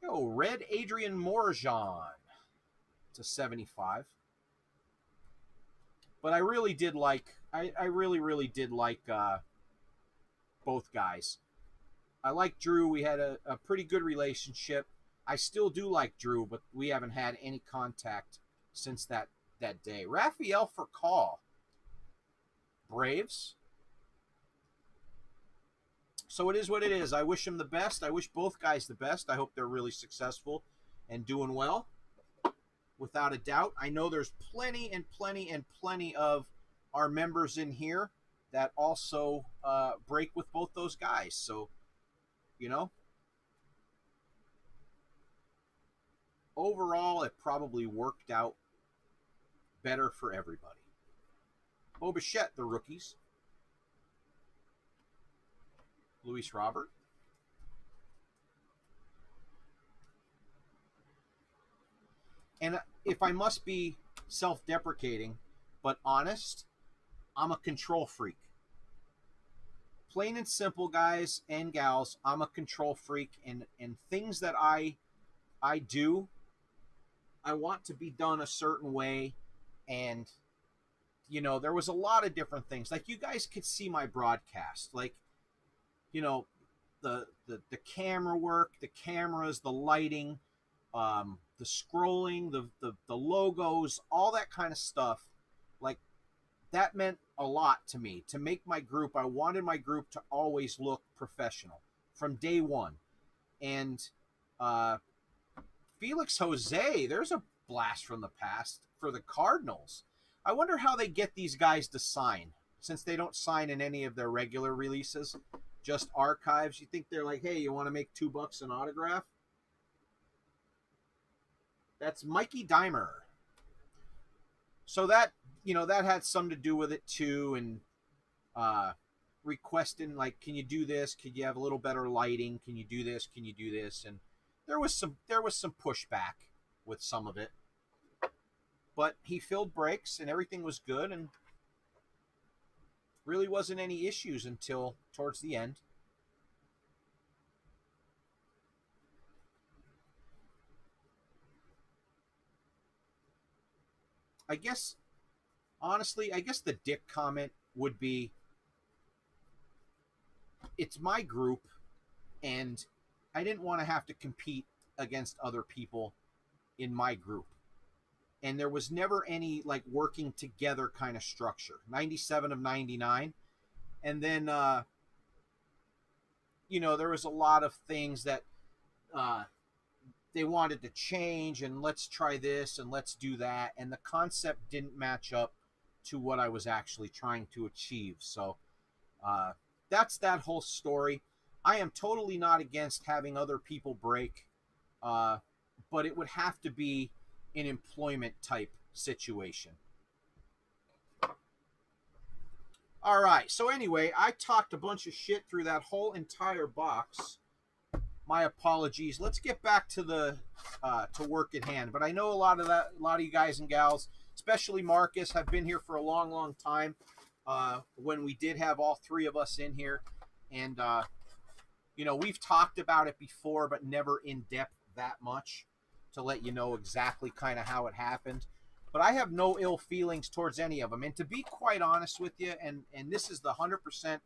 yo, Red Adrian Morjan to 75. But I really did like, I really, really did like both guys. I like Drew. We had a pretty good relationship. I still do like Drew, but we haven't had any contact since that day. Raphael for call. Braves. So it is what it is. I wish him the best. I wish both guys the best. I hope they're really successful and doing well, without a doubt. I know there's plenty and plenty and plenty of our members in here that also break with both those guys. So, you know, overall, it probably worked out better for everybody. Bo Bichette, the rookies. Luis Robert. And if I must be self-deprecating but honest, I'm a control freak. Plain and simple, guys and gals, I'm a control freak, and things that I do, I want to be done a certain way. And there was a lot of different things. Like, you guys could see my broadcast, like, you know, the camera work, the cameras, the lighting, the scrolling, the logos, all that kind of stuff. Like, that meant a lot to me. To make my group, I wanted my group to always look professional from day one. And uh, Felix Jose, there's a blast from the past for the Cardinals. I wonder how they get these guys to sign, since they don't sign in any of their regular releases, just archives. You think they're like, hey, you want to make $2 an autograph? That's Mikey Dimer. So that had something to do with it too, and requesting, like, can you do this? Could you have a little better lighting? Can you do this? Can you do this? And there was some pushback with some of it, but he filled breaks and everything was good, and really wasn't any issues until towards the end. I guess, honestly, I guess the dick comment would be, it's my group, and I didn't want to have to compete against other people in my group. And there was never any, like, working together kind of structure. 97 of 99. And then, there was a lot of things that uh, they wanted to change, and let's try this and let's do that. And the concept didn't match up to what I was actually trying to achieve. So uh, that's that whole story. I am totally not against having other people break, but it would have to be an employment type situation. All right. So anyway, I talked a bunch of shit through that whole entire box. My apologies. Let's get back to the to work at hand. But I know a lot of you guys and gals, especially Marcus, have been here for a long, long time. When we did have all three of us in here, and we've talked about it before, but never in depth that much to let you know exactly kind of how it happened. But I have no ill feelings towards any of them. And to be quite honest with you, and this is the 100%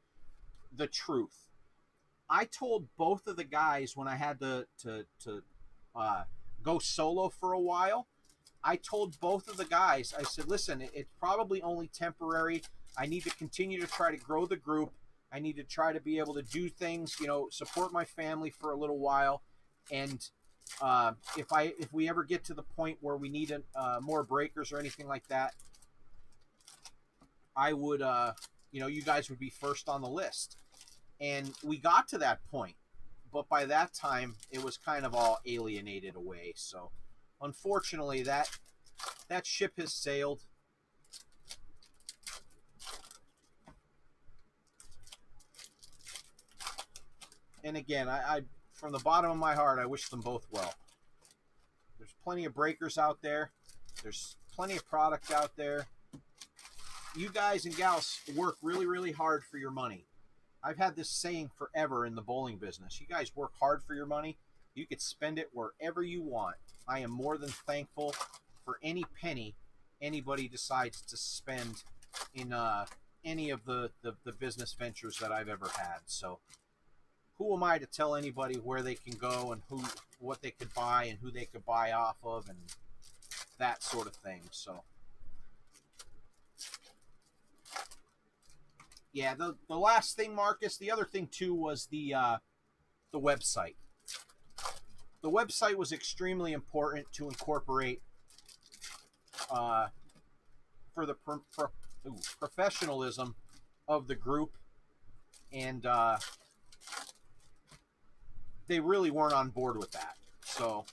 the truth, I told both of the guys when I had to go solo for a while, I told both of the guys, I said, listen, it's probably only temporary. I need to continue to try to grow the group. I need to try to be able to do things, support my family for a little while. And if we ever get to the point where we need more breakers or anything like that, I would, you guys would be first on the list. And we got to that point, but by that time it was kind of all alienated away. So unfortunately, that ship has sailed. And again, I from the bottom of my heart, I wish them both well. There's plenty of breakers out there. There's plenty of product out there. You guys and gals work really, really hard for your money. I've had this saying forever in the bowling business. You guys work hard for your money. You could spend it wherever you want. I am more than thankful for any penny anybody decides to spend in any of the business ventures that I've ever had. So who am I to tell anybody where they can go and what they could buy and who they could buy off of and that sort of thing. So yeah, the last thing, Marcus, the other thing too was the website. The website was extremely important to incorporate for the professionalism of the group, and they really weren't on board with that. So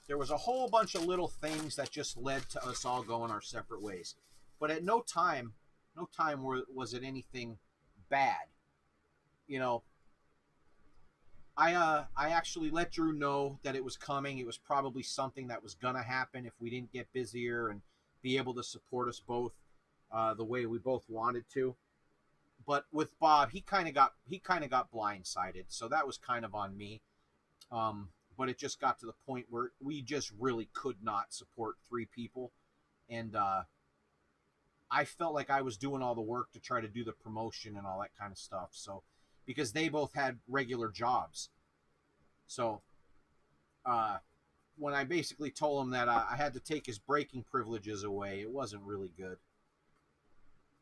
there was a whole bunch of little things that just led to us all going our separate ways. But at no time was it anything bad. I actually let Drew know that it was coming. It was probably something that was gonna happen if we didn't get busier and be able to support us both. the way we both wanted to. But with Bob, he kind of got blindsided, so that was kind of on me. But it just got to the point where we just really could not support three people, and I felt like I was doing all the work to try to do the promotion and all that kind of stuff. So, because they both had regular jobs, so when I basically told him that I had to take his breaking privileges away, it wasn't really good.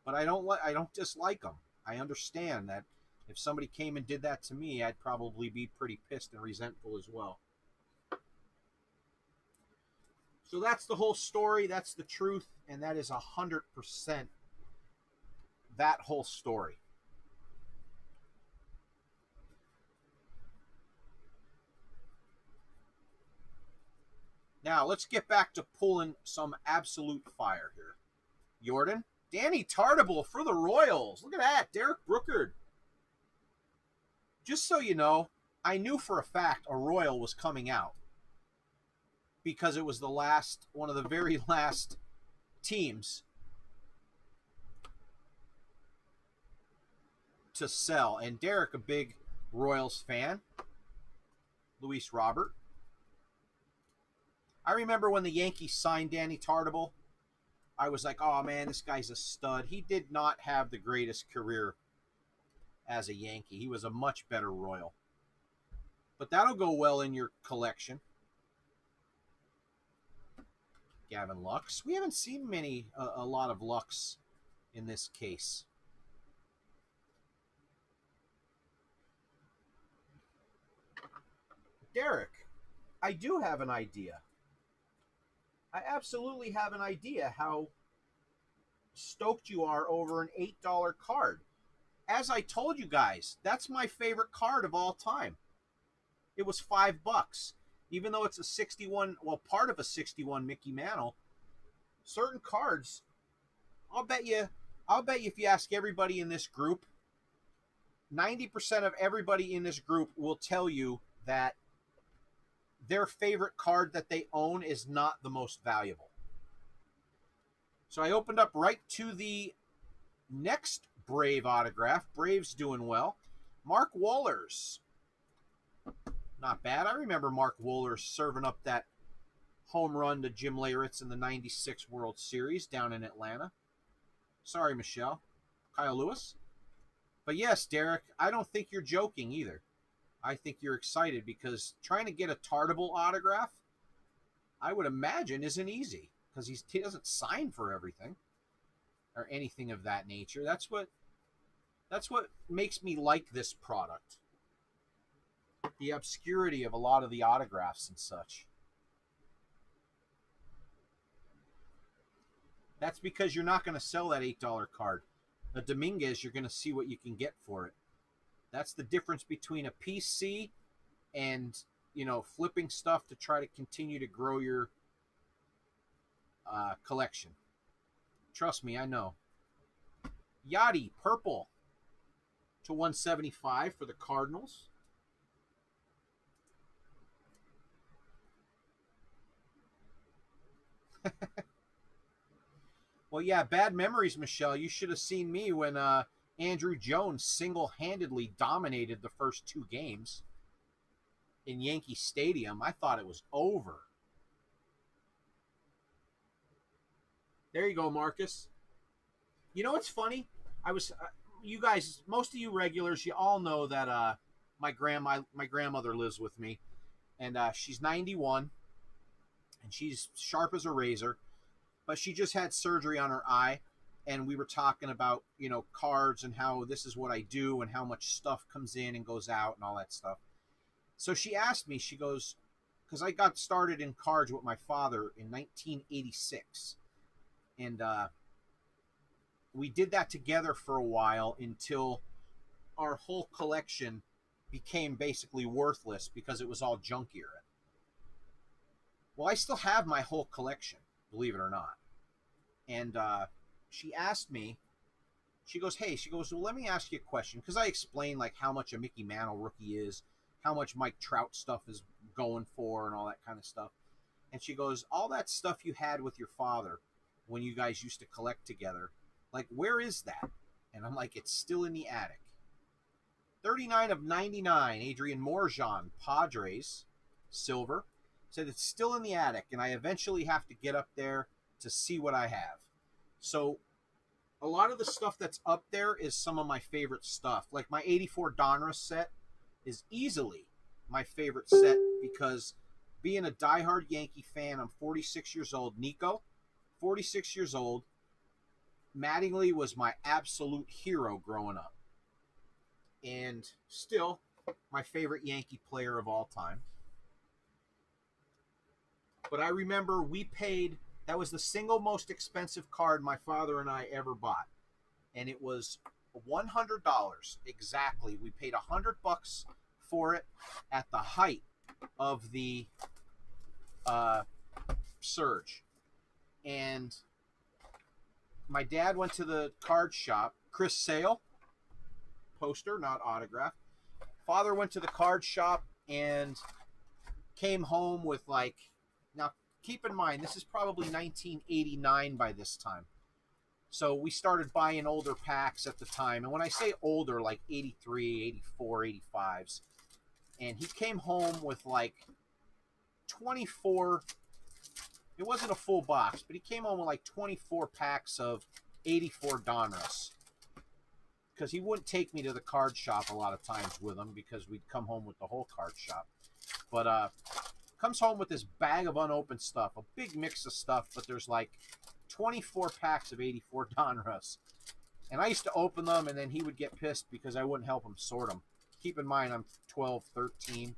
But I don't dislike him. I understand that if somebody came and did that to me, I'd probably be pretty pissed and resentful as well. So that's the whole story. That's the truth, and that is 100% that whole story. Now let's get back to pulling some absolute fire here. Jordan, Danny Tartable for the Royals. Look at that, Derek Brookard. Just so you know, I knew for a fact a Royal was coming out because it was one of the very last teams to sell. And Derek, a big Royals fan. Luis Robert. I remember when the Yankees signed Danny Tartable, I was like, oh man, this guy's a stud. He did not have the greatest career as a Yankee. He was a much better Royal. But that'll go well in your collection. Gavin Lux. We haven't seen a lot of Lux in this case. Derek, I do have an idea. I absolutely have an idea how stoked you are over an $8 card. As I told you guys, that's my favorite card of all time. It was $5. Even though it's a 61, well, part of a 61 Mickey Mantle, certain cards, I'll bet you if you ask everybody in this group, 90% of everybody in this group will tell you that their favorite card that they own is not the most valuable. So I opened up right to the next Brave autograph. Braves doing well. Mark Wohlers. Not bad. I remember Mark Wohlers serving up that home run to Jim Leyritz in the 96 World Series down in Atlanta. Sorry, Michelle. Kyle Lewis. But yes, Derek, I don't think you're joking either. I think you're excited because trying to get a Tartable autograph, I would imagine, isn't easy because he doesn't sign for everything or anything of that nature. That's what makes me like this product. The obscurity of a lot of the autographs and such. That's because you're not going to sell that $8 card. A Dominguez, you're going to see what you can get for it. That's the difference between a PC and, flipping stuff to try to continue to grow your collection. Trust me, I know. Yachty, purple to 175 for the Cardinals. Well, yeah, bad memories, Michelle. You should have seen me when Andrew Jones single-handedly dominated the first two games in Yankee Stadium. I thought it was over. There you go, Marcus. You know what's funny? You guys, most of you regulars, you all know that my grandmother lives with me, and she's 91, and she's sharp as a razor, but she just had surgery on her eye, and we were talking about, cards and how this is what I do and how much stuff comes in and goes out and all that stuff. So she asked me, she goes, because I got started in cards with my father in 1986, and we did that together for a while until our whole collection became basically worthless because it was all junk era. Well, I still have my whole collection, believe it or not. And she asked me, she goes, well, let me ask you a question. Because I explained, like, how much a Mickey Mantle rookie is, how much Mike Trout stuff is going for, and all that kind of stuff. And she goes, all that stuff you had with your father when you guys used to collect together, Like, where is that? And I'm like, it's still in the attic. 39 of 99, Adrian Morjan, Padres, silver. Said it's still in the attic, and I eventually have to get up there to see what I have. So a lot of the stuff that's up there is some of my favorite stuff. Like my 84 Donruss set is easily my favorite set because being a diehard Yankee fan, I'm 46 years old. Nico, 46 years old. Mattingly was my absolute hero growing up. And still my favorite Yankee player of all time. But I remember we paid, that was the single most expensive card my father and I ever bought. And it was $100 exactly. We paid $100 for it at the height of the surge. And my dad went to the card shop. Chris Sale, poster, not autograph. Father went to the card shop and came home with like, now keep in mind, this is probably 1989 by this time. So we started buying older packs at the time. And when I say older, like 83, 84, 85s. And he came home with like 24, it wasn't a full box, but he came home with like 24 packs of 84 Donruss. Because he wouldn't take me to the card shop a lot of times with him because we'd come home with the whole card shop. But comes home with this bag of unopened stuff, a big mix of stuff, but there's like 24 packs of 84 Donruss. And I used to open them, and then he would get pissed because I wouldn't help him sort them. Keep in mind, I'm 12, 13.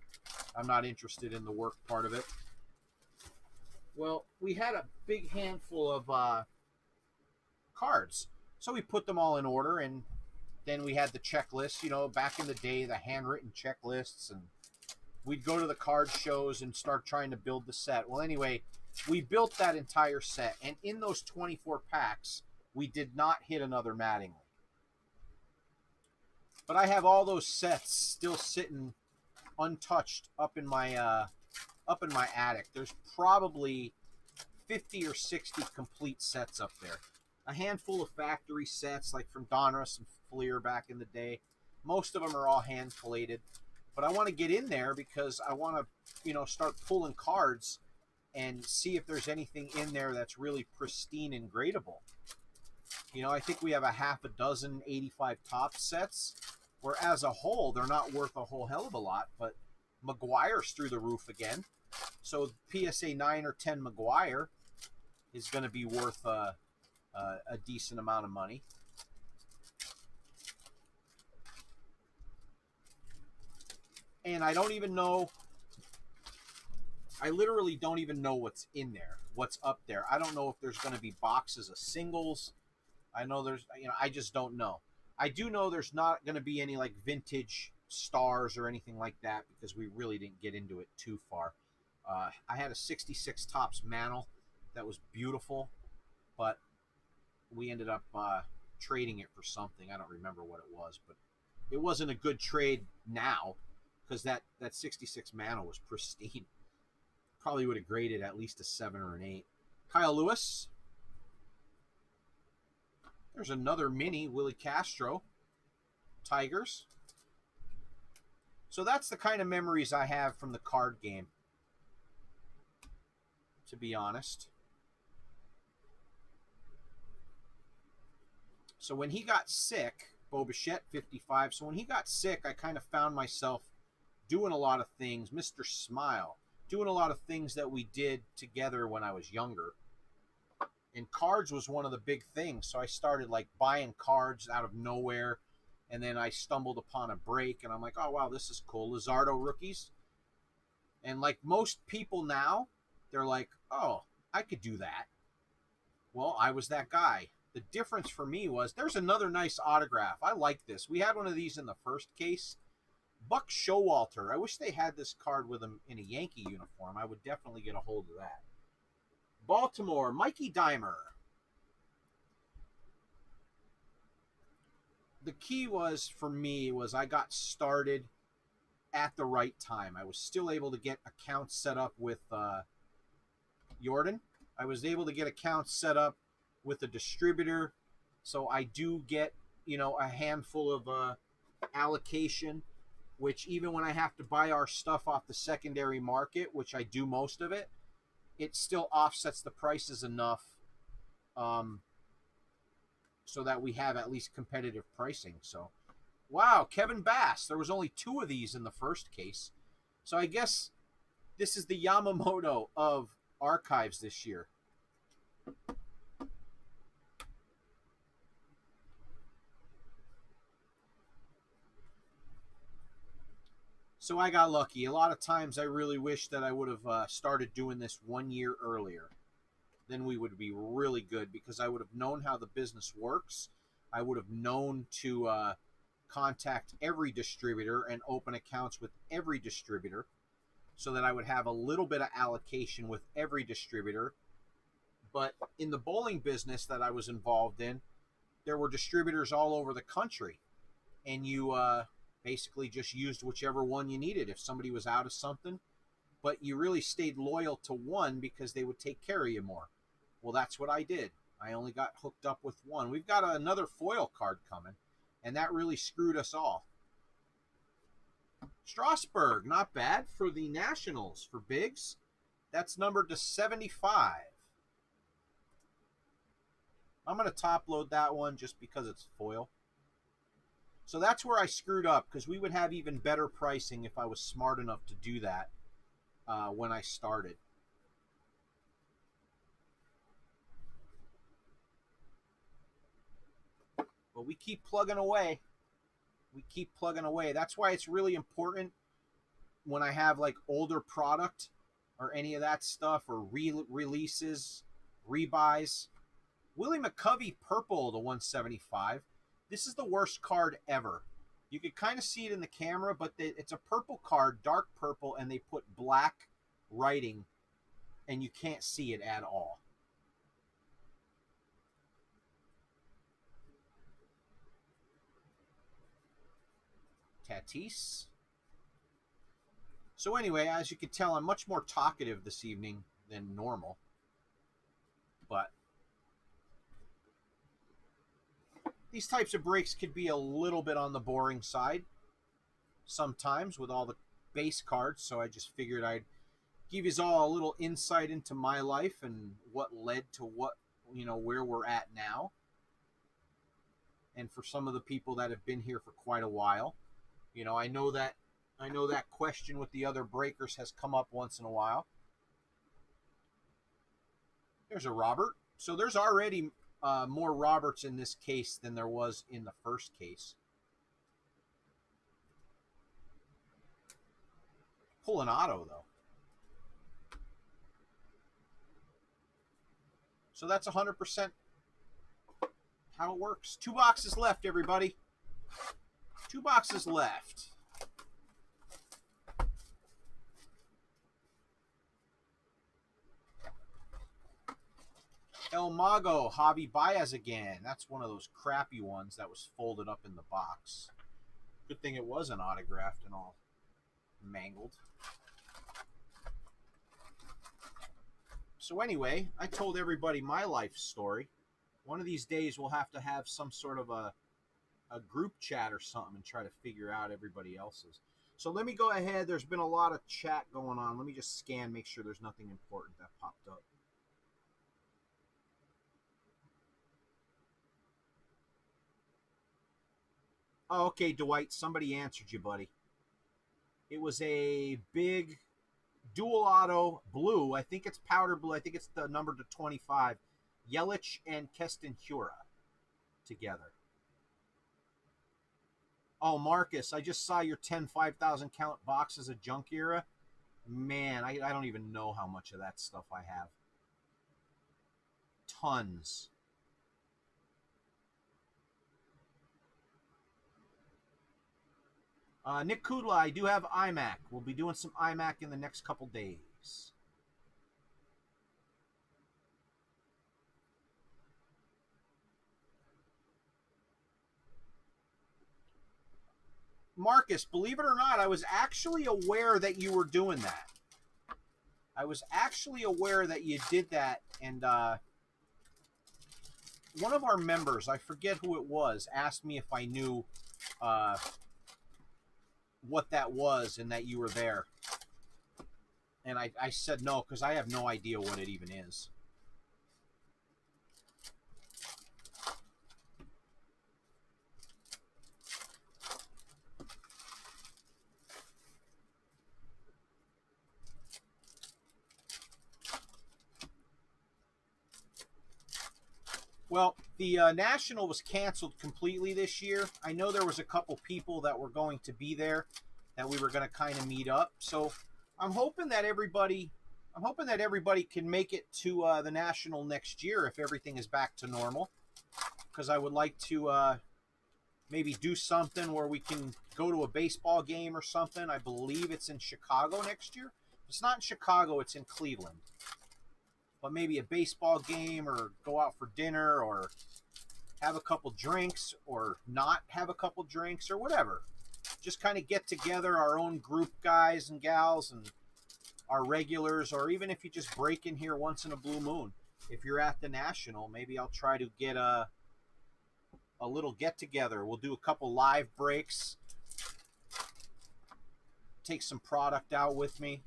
I'm not interested in the work part of it. Well, we had a big handful of cards. So we put them all in order, and then we had the checklist. You know, back in the day, the handwritten checklists, and we'd go to the card shows and start trying to build the set. Well, anyway, we built that entire set, and in those 24 packs, we did not hit another Mattingly. But I have all those sets still sitting untouched up in my attic. There's probably 50 or 60 complete sets up there. A handful of factory sets, like from Donruss and Fleer back in the day. Most of them are all hand collated. But I want to get in there because I want to, you know, start pulling cards and see if there's anything in there that's really pristine and gradable. You know, I think we have a half a dozen 85 top sets, where as a whole, they're not worth a whole hell of a lot, but McGuire's through the roof again. So PSA 9 or 10 McGuire is going to be worth a decent amount of money. And I don't even know, I literally don't even know what's in there, what's up there. I don't know if there's going to be boxes of singles. I know there's, you know, I just don't know. I do know there's not going to be any like vintage stars or anything like that because we really didn't get into it too far. I had a 66 Topps Mantle that was beautiful, but we ended up trading it for something. I don't remember what it was, but it wasn't a good trade now because that 66 Mantle was pristine. Probably would have graded at least a 7 or an 8. Kyle Lewis. There's another mini, Willie Castro. Tigers. So that's the kind of memories I have from the card game, to be honest. So when he got sick, Bo Bichette, 55. So when he got sick, I kind of found myself doing a lot of things. Mr. Smile. Doing a lot of things that we did together when I was younger. And cards was one of the big things. So I started like buying cards out of nowhere. And then I stumbled upon a break. And I'm like, oh, wow, this is cool. Luzardo rookies. And like most people now, they're like, oh, I could do that. Well, I was that guy. The difference for me was there's another nice autograph. I like this. We had one of these in the first case. Buck Showalter. I wish they had this card with him in a Yankee uniform. I would definitely get a hold of that. Baltimore, Mikey Dimer. The key was, for me, was I got started at the right time. I was still able to get accounts set up with Jordan. I was able to get accounts set up with a distributor So I do get, you know, a handful of allocation, which even when I have to buy our stuff off the secondary market, which I do most of it, it still offsets the prices enough um, so that we have at least competitive pricing. So, wow, Kevin Bass. There was only 2 of these in the first case. So I guess this is the Yamamoto of archives this year. So I got lucky. A lot of times I really wish that I would have started doing this 1 year earlier. Then we would be really good because I would have known how the business works. I would have known to contact every distributor and open accounts with every distributor so that I would have a little bit of allocation with every distributor. But in the bowling business that I was involved in, there were distributors all over the country, and you basically just used whichever one you needed if somebody was out of something, but you really stayed loyal to one because they would take care of you more. Well, that's what I did. I only got hooked up with one. We've got another foil card coming, and that really screwed us all. Strasburg, not bad for the Nationals for Bigs. That's numbered to 75. I'm going to top load that one just because it's foil. So that's where I screwed up, because we would have even better pricing if I was smart enough to do that when I started. But we keep plugging away. We keep plugging away. That's why it's really important when I have like older product or any of that stuff, or releases, rebuys. Willie McCovey purple to 175. This is the worst card ever. You could kind of see it in the camera, but it's a purple card, dark purple, and they put black writing, and you can't see it at all. Tatis. So anyway, as you can tell, I'm much more talkative this evening than normal. But these types of breaks could be a little bit on the boring side sometimes with all the base cards, so I just figured I'd give you all a little insight into my life and what led to what, you know, where we're at now. And for some of the people that have been here for quite a while, you know, I know that question with the other breakers has come up once in a while. There's a Robert. So there's already more Roberts in this case than there was in the first case. Pull an auto, though. So that's 100% how it works. 2 boxes left, everybody. 2 boxes left. El Mago, Javi Baez again. That's one of those crappy ones that was folded up in the box. Good thing it wasn't autographed and all mangled. So anyway, I told everybody my life story. One of these days we'll have to have some sort of a group chat or something and try to figure out everybody else's. So let me go ahead. There's been a lot of chat going on. Let me just scan, make sure there's nothing important that popped up. Oh, okay, Dwight, somebody answered you, buddy. It was a big dual auto blue. I think it's powder blue. I think it's the number to 25. Yelich and Keston Hiura together. Oh, Marcus, I just saw your 10 5,000 count boxes of junk era. Man, I don't even know how much of that stuff I have. Tons. Nick Kudla, I do have iMac. We'll be doing some iMac in the next couple days. Marcus, believe it or not, I was actually aware that you were doing that. I was actually aware that you did that, and one of our members, I forget who it was, asked me if I knew what that was and that you were there. And I said no, because I have no idea what it even is. Well, the National was canceled completely this year. I know there was a couple people that were going to be there that we were going to kind of meet up. So I'm hoping that everybody can make it to the National next year if everything is back to normal. Because I would like to maybe do something where we can go to a baseball game or something. I believe it's in Chicago next year. If it's not in Chicago, it's in Cleveland. But maybe a baseball game, or go out for dinner, or have a couple drinks, or not have a couple drinks, or whatever. Just kind of get together, our own group guys and gals and our regulars, or even if you just break in here once in a blue moon. If you're at the National, maybe I'll try to get a little get together. We'll do a couple live breaks, take some product out with me.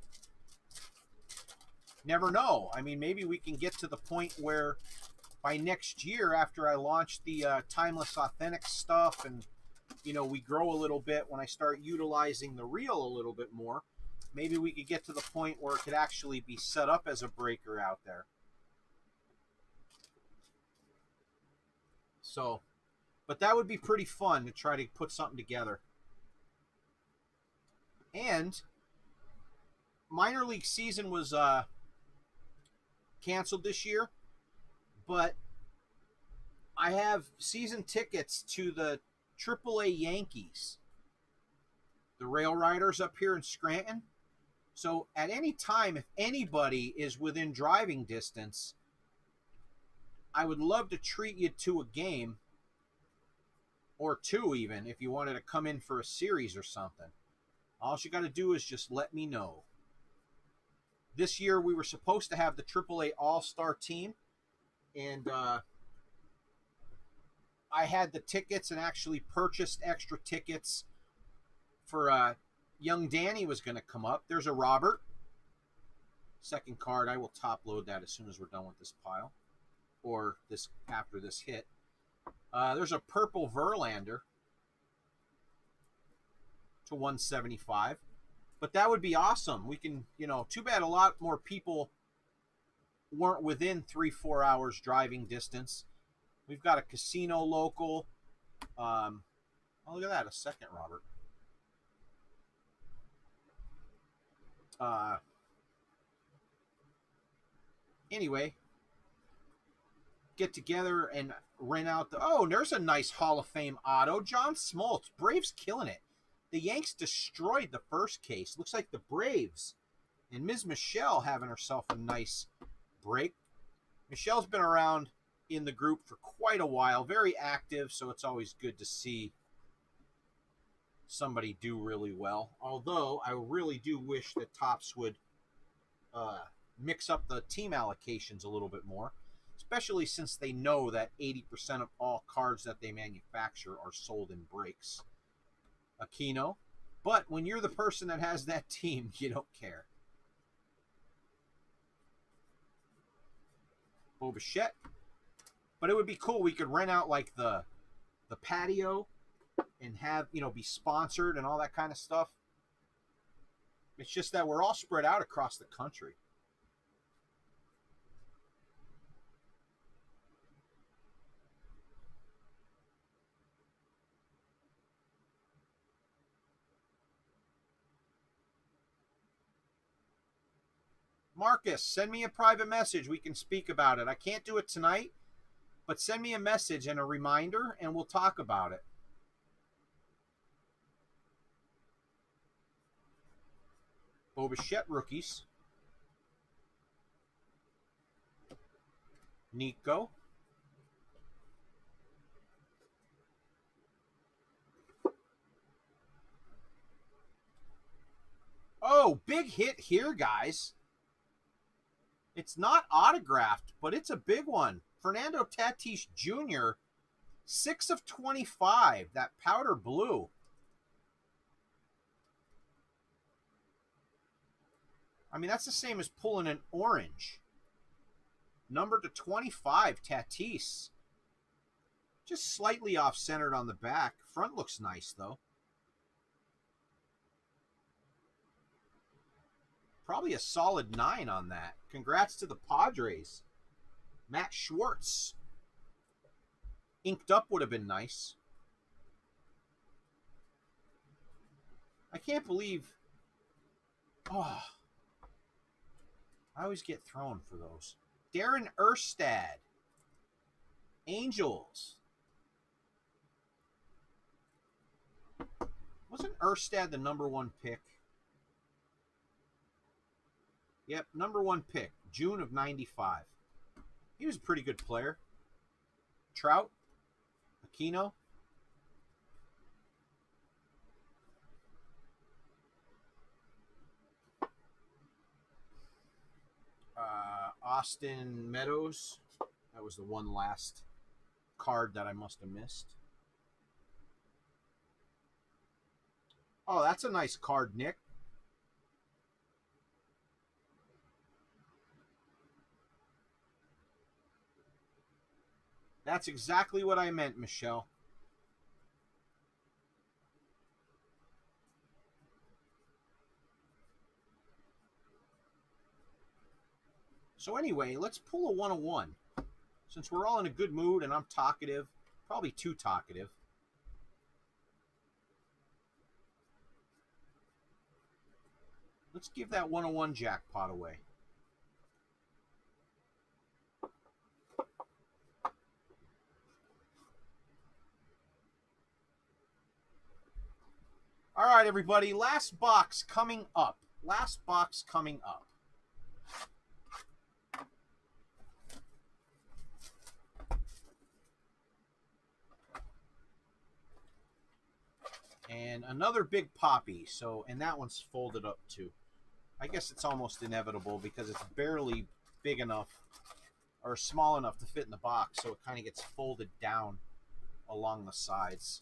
Never know. I mean, maybe we can get to the point where by next year, after I launch the Timeless Authentic stuff, and we grow a little bit, when I start utilizing the reel a little bit more, maybe we could get to the point where it could actually be set up as a breaker out there. So, but that would be pretty fun to try to put something together. And minor league season was canceled this year, but I have season tickets to the AAA Yankees, the Rail Riders up here in Scranton. So at any time, if anybody is within driving distance, I would love to treat you to a game, or two even, if you wanted to come in for a series or something. All you got to do is just let me know. This year we were supposed to have the AAA All-Star team, and I had the tickets and actually purchased extra tickets for young Danny was going to come up. There's a Robert. Second card, I will top load that as soon as we're done with this pile, or this after this hit. There's a purple Verlander to 175. But that would be awesome. We can, too bad a lot more people weren't within 3-4 hours driving distance. We've got a casino local. Oh, look at that, a second Robert. Anyway, get together and rent out the... Oh, there's a nice Hall of Fame auto. John Smoltz. Braves killing it. The Yanks destroyed the first case. Looks like the Braves and Ms. Michelle having herself a nice break. Michelle's been around in the group for quite a while, very active, so it's always good to see somebody do really well. Although I really do wish that Topps would mix up the team allocations a little bit more, especially since they know that 80% of all cards that they manufacture are sold in breaks. Aquino. But when you're the person that has that team, you don't care. Bo Bichette. But it would be cool. We could rent out like the patio and have, be sponsored and all that kind of stuff. It's just that we're all spread out across the country. Marcus, send me a private message. We can speak about it. I can't do it tonight, but send me a message and a reminder, and we'll talk about it. Bo Bichette rookies. Nico. Oh, big hit here, guys. It's not autographed, but it's a big one Fernando Tatis Jr., 6 of 25, that powder blue. I mean, that's the same as pulling an orange. Number to 25, Tatis. Just slightly off-centered on the back. Front looks nice, though. Probably a solid 9 on that. Congrats to the Padres. Matt Schwartz. Inked up would have been nice. I can't believe... Oh, I always get thrown for those. Darren Erstad. Angels. Wasn't Erstad the #1 pick? Yep, #1 pick. June of 95. He was a pretty good player. Trout. Aquino. Austin Meadows. That was the one last card that I must have missed. Oh, that's a nice card, Nick. That's exactly what I meant, Michelle. So anyway, let's pull a 101. Since we're all in a good mood and I'm talkative, probably too talkative. Let's give that 101 jackpot away. All right, everybody. Last box coming up. Last box coming up. And another big poppy. So, and that one's folded up too. I guess it's almost inevitable because it's barely big enough or small enough to fit in the box. So it kind of gets folded down along the sides.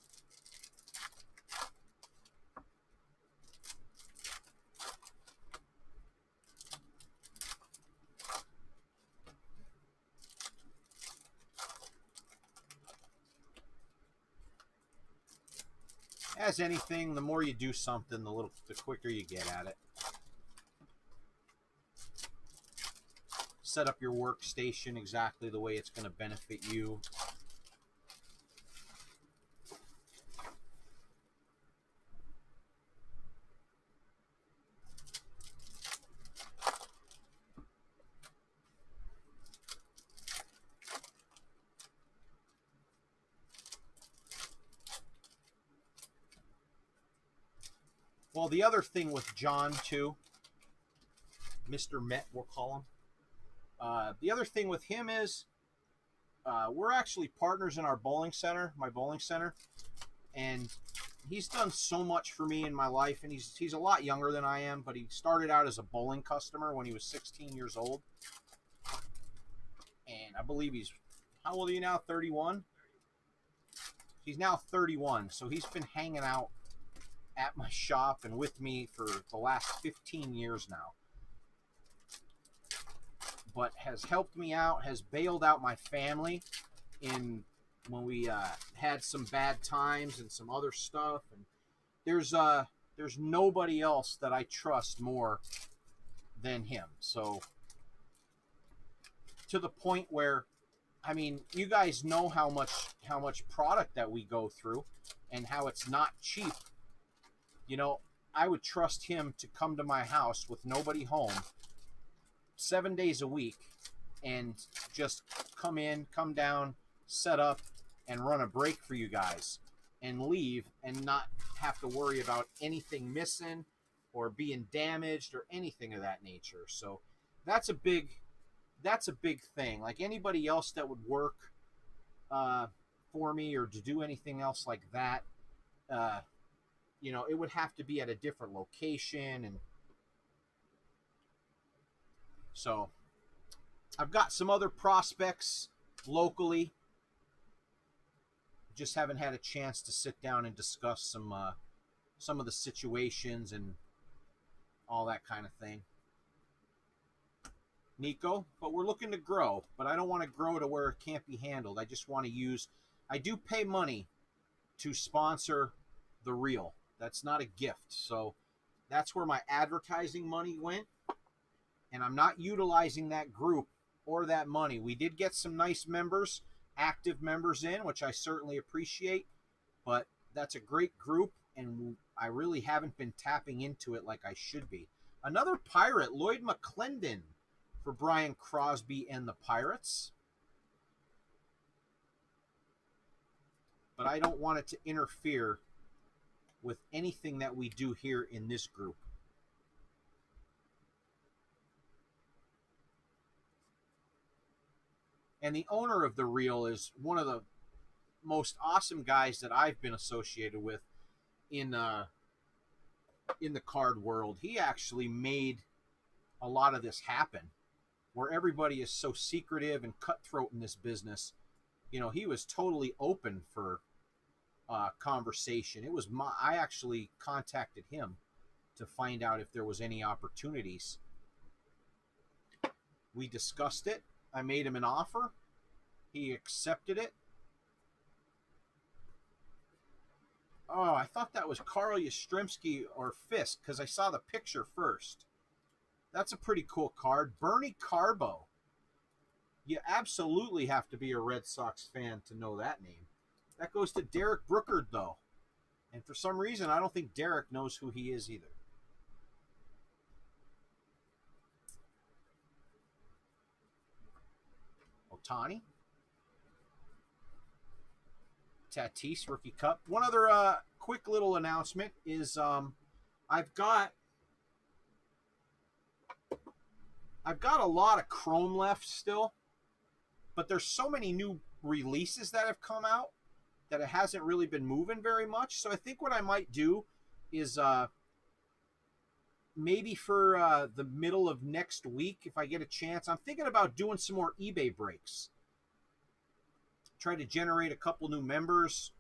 As anything, the more you do something, the quicker you get at it. Set up your workstation exactly the way it's going to benefit you. Well, the other thing with John, too, Mr. Met, we'll call him. The other thing with him is we're actually partners in our bowling center, my bowling center. And he's done so much for me in my life. And he's a lot younger than I am, but he started out as a bowling customer when he was 16 years old. And I believe he's, how old are you now, 31? He's now 31, so he's been hanging out at my shop and with me for the last 15 years now. But has helped me out, has bailed out my family in when we had some bad times and some other stuff. And there's nobody else that I trust more than him. So to the point where, I mean, you guys know how much product that we go through and how it's not cheap. You know, I would trust him to come to my house with nobody home 7 days a week and just come in, come down, set up, and run a break for you guys and leave and not have to worry about anything missing or being damaged or anything of that nature. So that's a big thing. Like anybody else that would work for me or to do anything else like that, you know, it would have to be at a different location. And so I've got some other prospects locally. Just haven't had a chance to sit down and discuss some of the situations and all that kind of thing. Nico, but we're looking to grow, but I don't want to grow to where it can't be handled. I just want to use, I do pay money to sponsor the reel. That's not a gift. So that's where my advertising money went. And I'm not utilizing that group or that money. We did get some nice members, active members in, which I certainly appreciate, but that's a great group, and I really haven't been tapping into it like I should be. Another Pirate, Lloyd McClendon, for Brian Crosby and the Pirates. But I don't want it to interfere with anything that we do here in this group. And the owner of the reel is one of the most awesome guys that I've been associated with in the card world. He actually made a lot of this happen, where everybody is so secretive and cutthroat in this business. You know, he was totally open for conversation. It was I actually contacted him to find out if there was any opportunities. We discussed it. I made him an offer. He accepted it. Oh, I thought that was Carl Yastrzemski or Fisk because I saw the picture first. That's a pretty cool card. Bernie Carbo. You absolutely have to be a Red Sox fan to know that name. That goes to Derek Brookard, though. And for some reason, I don't think Derek knows who he is either. Ohtani. Tatis, Rookie Cup. One other quick little announcement is I've got a lot of Chrome left still, but there's so many new releases that have come out that it hasn't really been moving very much. So I think what I might do is maybe for the middle of next week, if I get a chance, I'm thinking about doing some more eBay breaks. Try to generate a couple new members,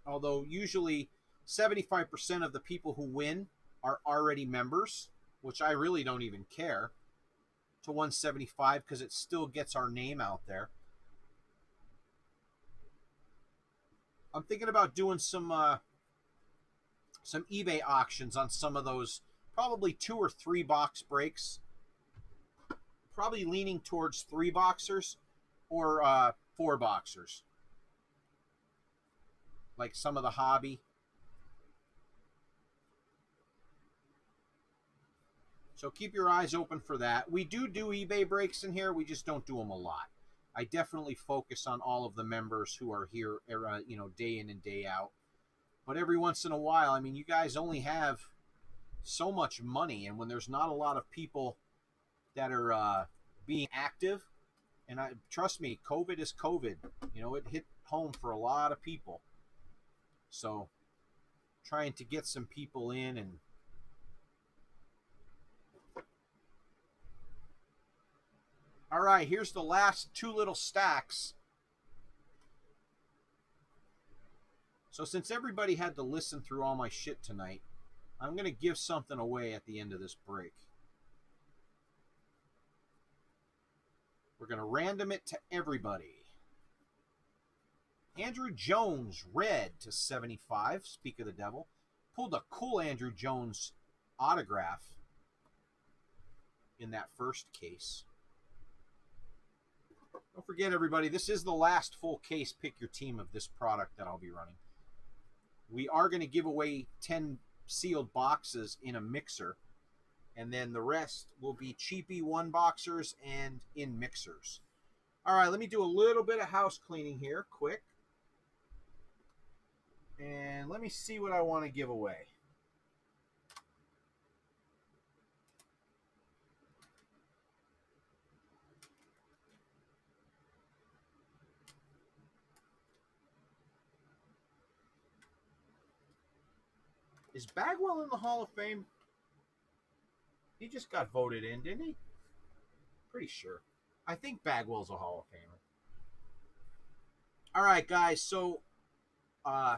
although usually 75% of the people who win are already members, which I really don't even care, to 175 because it still gets our name out there. I'm thinking about doing some eBay auctions on some of those, probably 2 or 3 box breaks. Probably leaning towards 3 boxers or 4 boxers, like some of the hobby. So keep your eyes open for that. We do eBay breaks in here. We just don't do them a lot. I definitely focus on all of the members who are here, day in and day out. But every once in a while, I mean, you guys only have so much money, and when there's not a lot of people that are being active, and trust me, COVID is COVID. You know, it hit home for a lot of people. So trying to get some people in and all right, here's the last 2 little stacks. So since everybody had to listen through all my shit tonight, I'm going to give something away at the end of this break. We're going to random it to everybody. Andrew Jones, red to 75. Speak of the devil. Pulled a cool Andrew Jones autograph in that first case. Don't forget, everybody, this is the last full case pick your team of this product that I'll be running. We are going to give away 10 sealed boxes in a mixer, and then the rest will be cheapy 1-boxers and in mixers. All right, let me do a little bit of house cleaning here, quick. And let me see what I want to give away. Is Bagwell in the Hall of Fame? He just got voted in, didn't he? Pretty sure. I think Bagwell's a Hall of Famer. All right, guys. So, uh,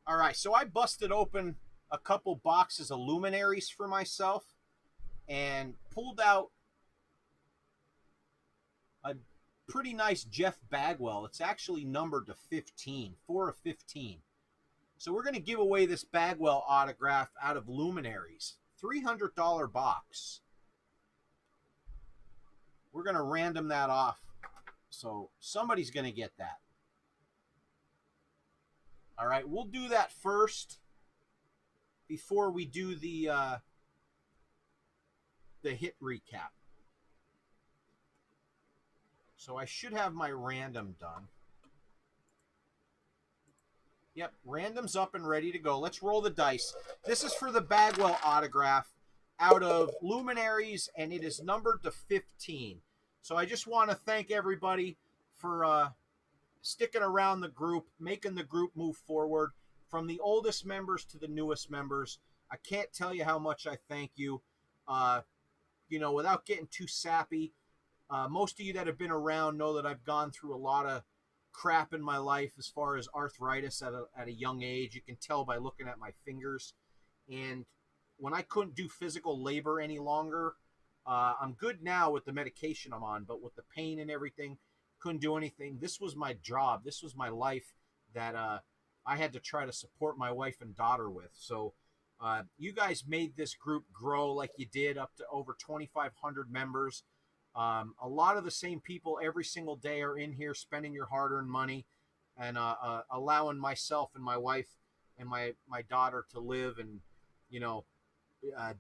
all right. So I busted open a couple boxes of luminaries for myself and pulled out a pretty nice Jeff Bagwell. It's actually numbered to 15, 4 of 15. So we're going to give away this Bagwell autograph out of luminaries. $300 box. We're going to random that off. So somebody's going to get that. All right, we'll do that first before we do the hit recap. So I should have my random done. Yep, random's up and ready to go. Let's roll the dice. This is for the Bagwell autograph out of luminaries, and it is numbered to 15. So I just want to thank everybody for sticking around the group, making the group move forward from the oldest members to the newest members. I can't tell you how much I thank you. Without getting too sappy, most of you that have been around know that I've gone through a lot of crap in my life as far as arthritis at a young age. You can tell by looking at my fingers. And when I couldn't do physical labor any longer, I'm good now with the medication I'm on, but with the pain and everything, couldn't do anything. This was my job. This was my life that I had to try to support my wife and daughter with. So you guys made this group grow like you did, up to over 2,500 members. A lot of the same people every single day are in here spending your hard-earned money and allowing myself and my wife and my daughter to live and,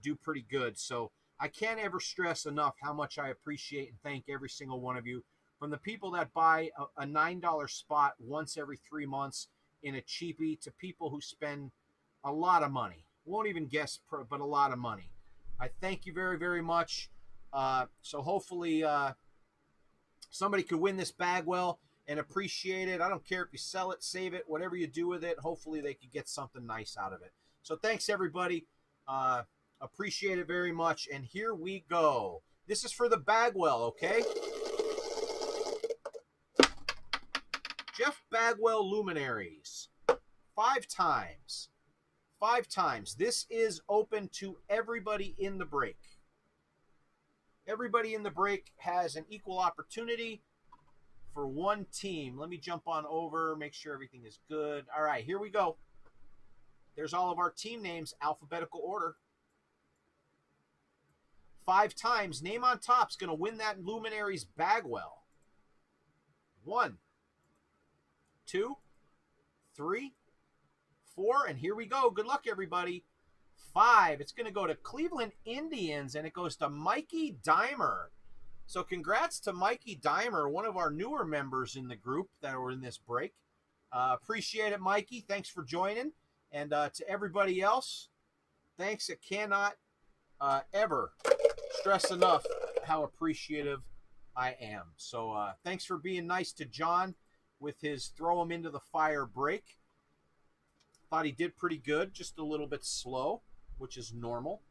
do pretty good. So I can't ever stress enough how much I appreciate and thank every single one of you. From the people that buy a $9 spot once every 3 months in a cheapie to people who spend a lot of money. Won't even guess, but a lot of money. I thank you very, very much. So hopefully somebody could win this Bagwell and appreciate it. I don't care if you sell it, save it, whatever you do with it. Hopefully they could get something nice out of it. So thanks, everybody. Appreciate it very much. And here we go. This is for the Bagwell, okay? Jeff Bagwell Luminaries. 5 times. 5 times. This is open to everybody in the break. Everybody in the break has an equal opportunity for one team. Let me jump on over, make sure everything is good. All right, here we go. There's all of our team names, alphabetical order. 5 times. Name on top is going to win that Luminaries Bagwell. 1, 2, 3, 4, and here we go. Good luck, everybody. 5. It's going to go to Cleveland Indians, and it goes to Mikey Dimer. So congrats to Mikey Dimer, one of our newer members in the group that were in this break. Appreciate it, Mikey. Thanks for joining. And to everybody else, thanks. I cannot ever stress enough how appreciative I am. So thanks for being nice to John with his throw him into the fire break. Thought he did pretty good, just a little bit slow, which is normal.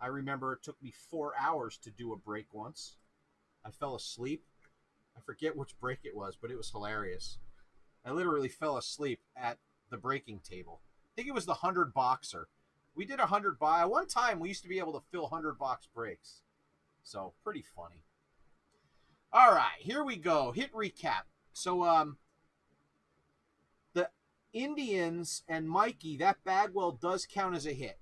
I remember it took me 4 hours to do a break once. I fell asleep. I forget which break it was, but it was hilarious. I literally fell asleep at the breaking table. I think it was the 100 boxer. We did 100 by one time. We used to be able to fill 100 box breaks. So pretty funny. All right, here we go. Hit recap. So the Indians and Mikey, that Bagwell does count as a hit.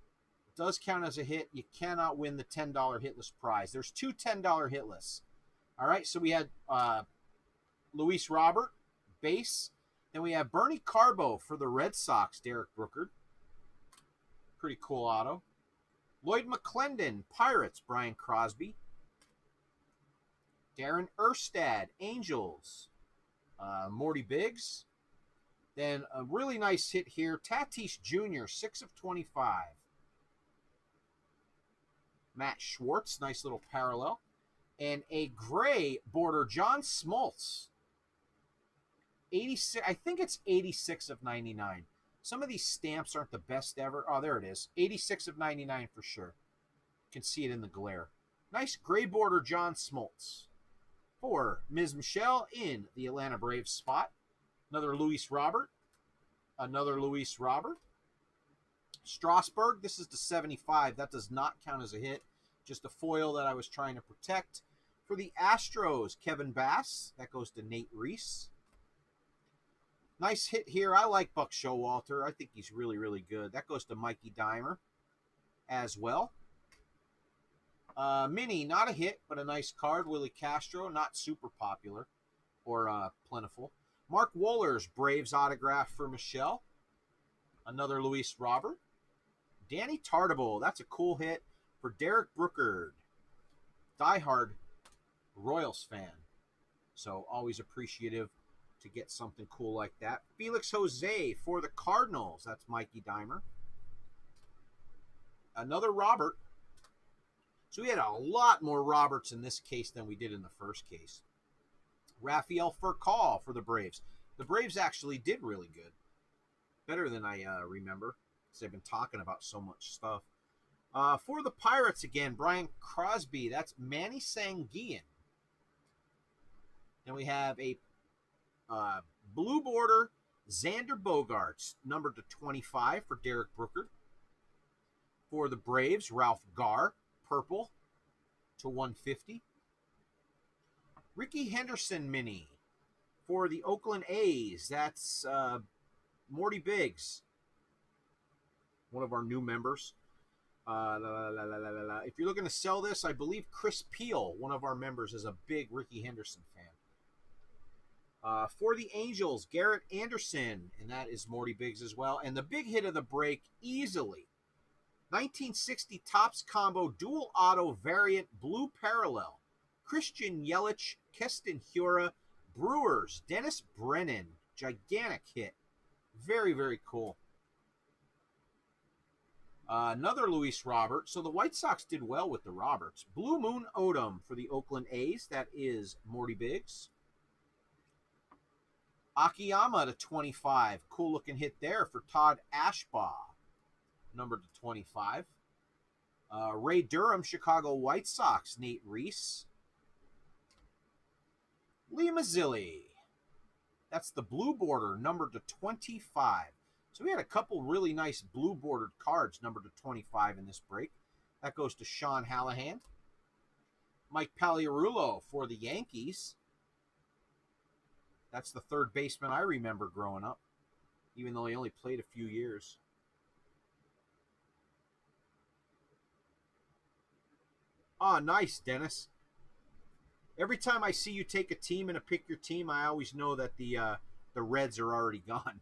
It does count as a hit. You cannot win the $10 hitless prize. There's 2 $10 hit lists. All right, so we had Luis Robert, base. Then we have Bernie Carbo for the Red Sox, Derek Brookard. Pretty cool auto. Lloyd McClendon, Pirates, Brian Crosby. Darren Erstad, Angels, Morty Biggs. Then a really nice hit here, Tatis Jr., 6 of 25. Matt Schwartz, nice little parallel. And a gray border, John Smoltz. 86, I think it's 86 of 99. Some of these stamps aren't the best ever. Oh, there it is. 86 of 99 for sure. You can see it in the glare. Nice gray border John Smoltz. For Ms. Michelle in the Atlanta Braves spot. Another Luis Robert. Another Luis Robert. Strasburg, this is the 75. That does not count as a hit. Just a foil that I was trying to protect. For the Astros, Kevin Bass. That goes to Nate Reese. Nice hit here. I like Buck Showalter. I think he's really, really good. That goes to Mikey Dimer as well. Mini, not a hit, but a nice card. Willie Castro, not super popular or plentiful. Mark Wohlers, Braves autograph for Michelle. Another Luis Robert. Danny Tartable, that's a cool hit for Derek Brookard. Diehard Royals fan. So always appreciative to get something cool like that. Felix Jose for the Cardinals. That's Mikey Dimer. Another Robert. So we had a lot more Roberts in this case than we did in the first case. Rafael Furcal for the Braves. The Braves actually did really good. Better than I remember, because they've been talking about so much stuff. For the Pirates again, Brian Crosby. That's Manny Sanguillen. Then we have a blue border Xander Bogaerts, numbered to 25 for Derek Brookard. For the Braves, Ralph Garr, purple to 150. Ricky Henderson mini for the Oakland A's. That's Morty Biggs, one of our new members. If you're looking to sell this, I believe Chris Peel, one of our members, is a big Ricky Henderson fan. For the Angels, Garrett Anderson, and that is Morty Biggs as well. And the big hit of the break, easily, 1960 Topps Combo Dual Auto Variant Blue Parallel. Christian Yelich, Keston Hiura, Brewers, Dennis Brennan. Gigantic hit. Very, very cool. Another Luis Robert. So the White Sox did well with the Roberts. Blue Moon Odom for the Oakland A's. That is Morty Biggs. Akiyama to 25. Cool looking hit there for Todd Ashbaugh. Numbered to 25. Ray Durham, Chicago White Sox. Nate Reese. Lee Mazzilli. That's the blue border, numbered to 25. So we had a couple really nice blue bordered cards numbered to 25 in this break. That goes to Sean Hallahan. Mike Pagliarulo for the Yankees. That's the third baseman I remember growing up, even though he only played a few years. Oh, nice, Dennis. Every time I see you take a team and pick your team, I always know that the Reds are already gone.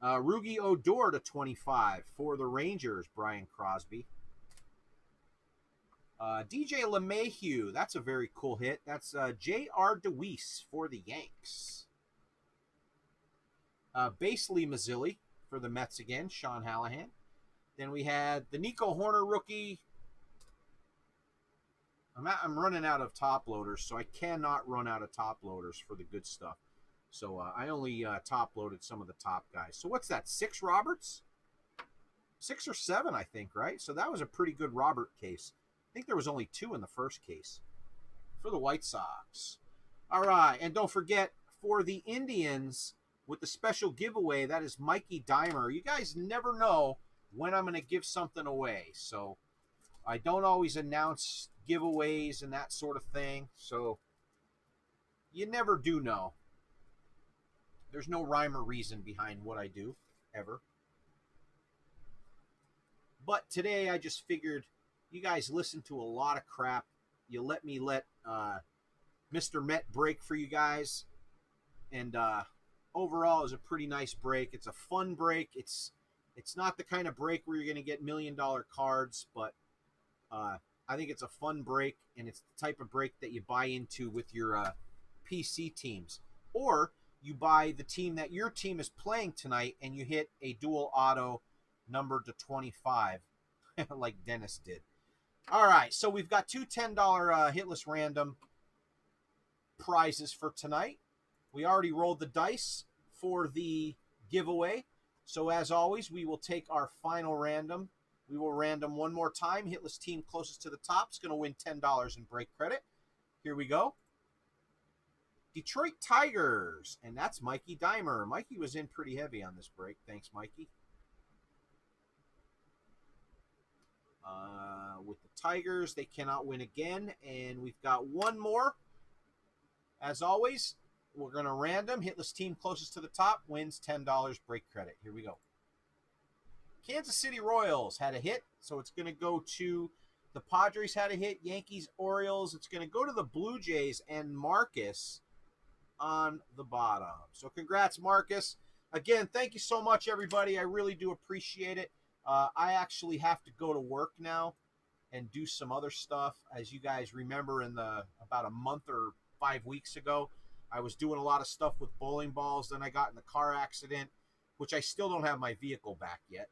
Rugi Odor to 25 for the Rangers, Brian Crosby. DJ LeMahieu, that's a very cool hit. That's J.R. DeWeese for the Yanks. Baseley Mazzilli for the Mets again, Sean Hallahan. Then we had the Nico Horner rookie. I'm running out of top loaders, so I cannot run out of top loaders for the good stuff. So I only top loaded some of the top guys. So what's that, 6 Roberts? 6 or 7, I think, right? So that was a pretty good Robert case. I think there was only 2 in the first case for the White Sox. All right, and don't forget, for the Indians, with the special giveaway, that is Mikey Dimer. You guys never know when I'm going to give something away. So I don't always announce giveaways and that sort of thing. So you never do know. There's no rhyme or reason behind what I do, ever. But today I just figured you guys listen to a lot of crap. You let me let Mr. Met break for you guys. And overall, it was a pretty nice break. It's a fun break. It's not the kind of break where you're going to get $1 million cards, but I think it's a fun break, and it's the type of break that you buy into with your PC teams. Or you buy the team that your team is playing tonight, and you hit a dual auto numbered to 25, like Dennis did. All right, so we've got 2 $10 hitless random prizes for tonight. We already rolled the dice for the giveaway. So as always, we will take our final random. We will random one more time. Hitless team closest to the top is going to win $10 in break credit. Here we go. Detroit Tigers, and that's Mikey Dimer. Mikey was in pretty heavy on this break. Thanks, Mikey. With the Tigers, they cannot win again, and we've got one more. As always, we're going to random. Hitless team closest to the top wins $10 break credit. Here we go. Kansas City Royals had a hit, so it's going to go to the Padres had a hit, Yankees, Orioles. It's going to go to the Blue Jays and Marcus on the bottom. So congrats, Marcus. Again, thank you so much, everybody. I really do appreciate it. I actually have to go to work now and do some other stuff. As you guys remember, about a month or 5 weeks ago, I was doing a lot of stuff with bowling balls. Then I got in a car accident, which I still don't have my vehicle back yet.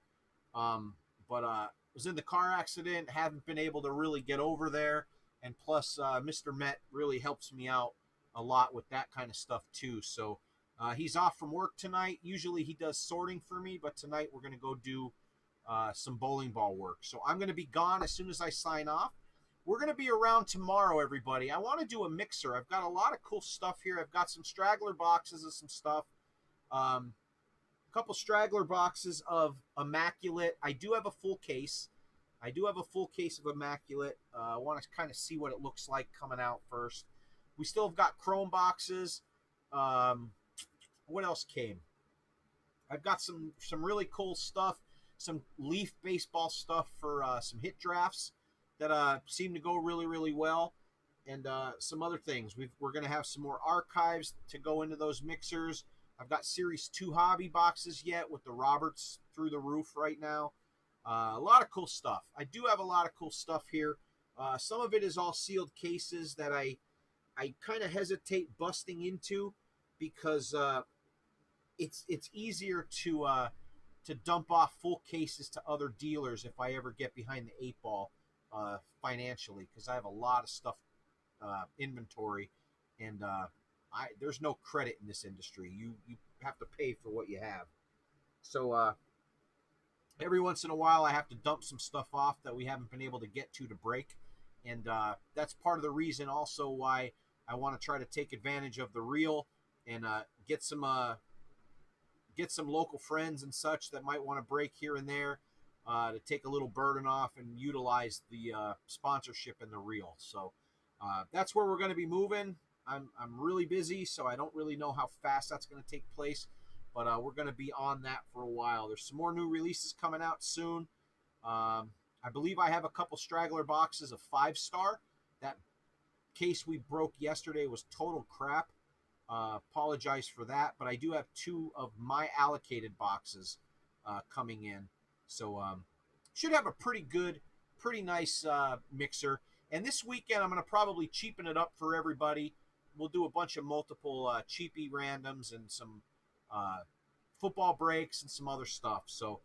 But was in the car accident, haven't been able to really get over there. And plus, Mr. Met really helps me out a lot with that kind of stuff too. So he's off from work tonight. Usually he does sorting for me, but tonight we're going to go do some bowling ball work. So I'm going to be gone as soon as I sign off. We're going to be around tomorrow, everybody. I want to do a mixer. I've got a lot of cool stuff here. I've got some straggler boxes of some stuff. Couple straggler boxes of Immaculate. I do have a full case. I do have a full case of Immaculate. I want to kind of see what it looks like coming out first. We still have got chrome boxes. What else came? I've got some really cool stuff. Some Leaf baseball stuff for some hit drafts that seem to go really, really well. And some other things. We're going to have some more archives to go into those mixers. I've got Series 2 hobby boxes yet with the Roberts through the roof right now. A lot of cool stuff. I do have a lot of cool stuff here. Some of it is all sealed cases that I kind of hesitate busting into because it's easier to dump off full cases to other dealers if I ever get behind the 8 ball financially, because I have a lot of stuff inventory, and there's no credit in this industry. You have to pay for what you have. So every once in a while I have to dump some stuff off that we haven't been able to get to break, and that's part of the reason also why I want to try to take advantage of the reel and get some local friends and such that might want to break here and there to take a little burden off and utilize the sponsorship in the reel. So that's where we're going to be moving. I'm really busy, so I don't really know how fast that's going to take place, but we're going to be on that for a while. There's some more new releases coming out soon. I believe I have a couple straggler boxes of 5-star. That case we broke yesterday was total crap. Apologize for that, but I do have 2 of my allocated boxes coming in. So should have a pretty nice mixer. And this weekend, I'm going to probably cheapen it up for everybody. We'll do a bunch of multiple cheapy randoms and some football breaks and some other stuff. So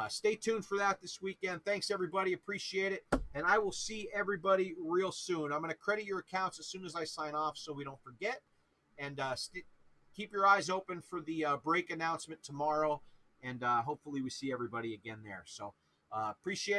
stay tuned for that this weekend. Thanks, everybody. Appreciate it. And I will see everybody real soon. I'm going to credit your accounts as soon as I sign off so we don't forget. And keep your eyes open for the break announcement tomorrow. And hopefully we see everybody again there. So appreciate it.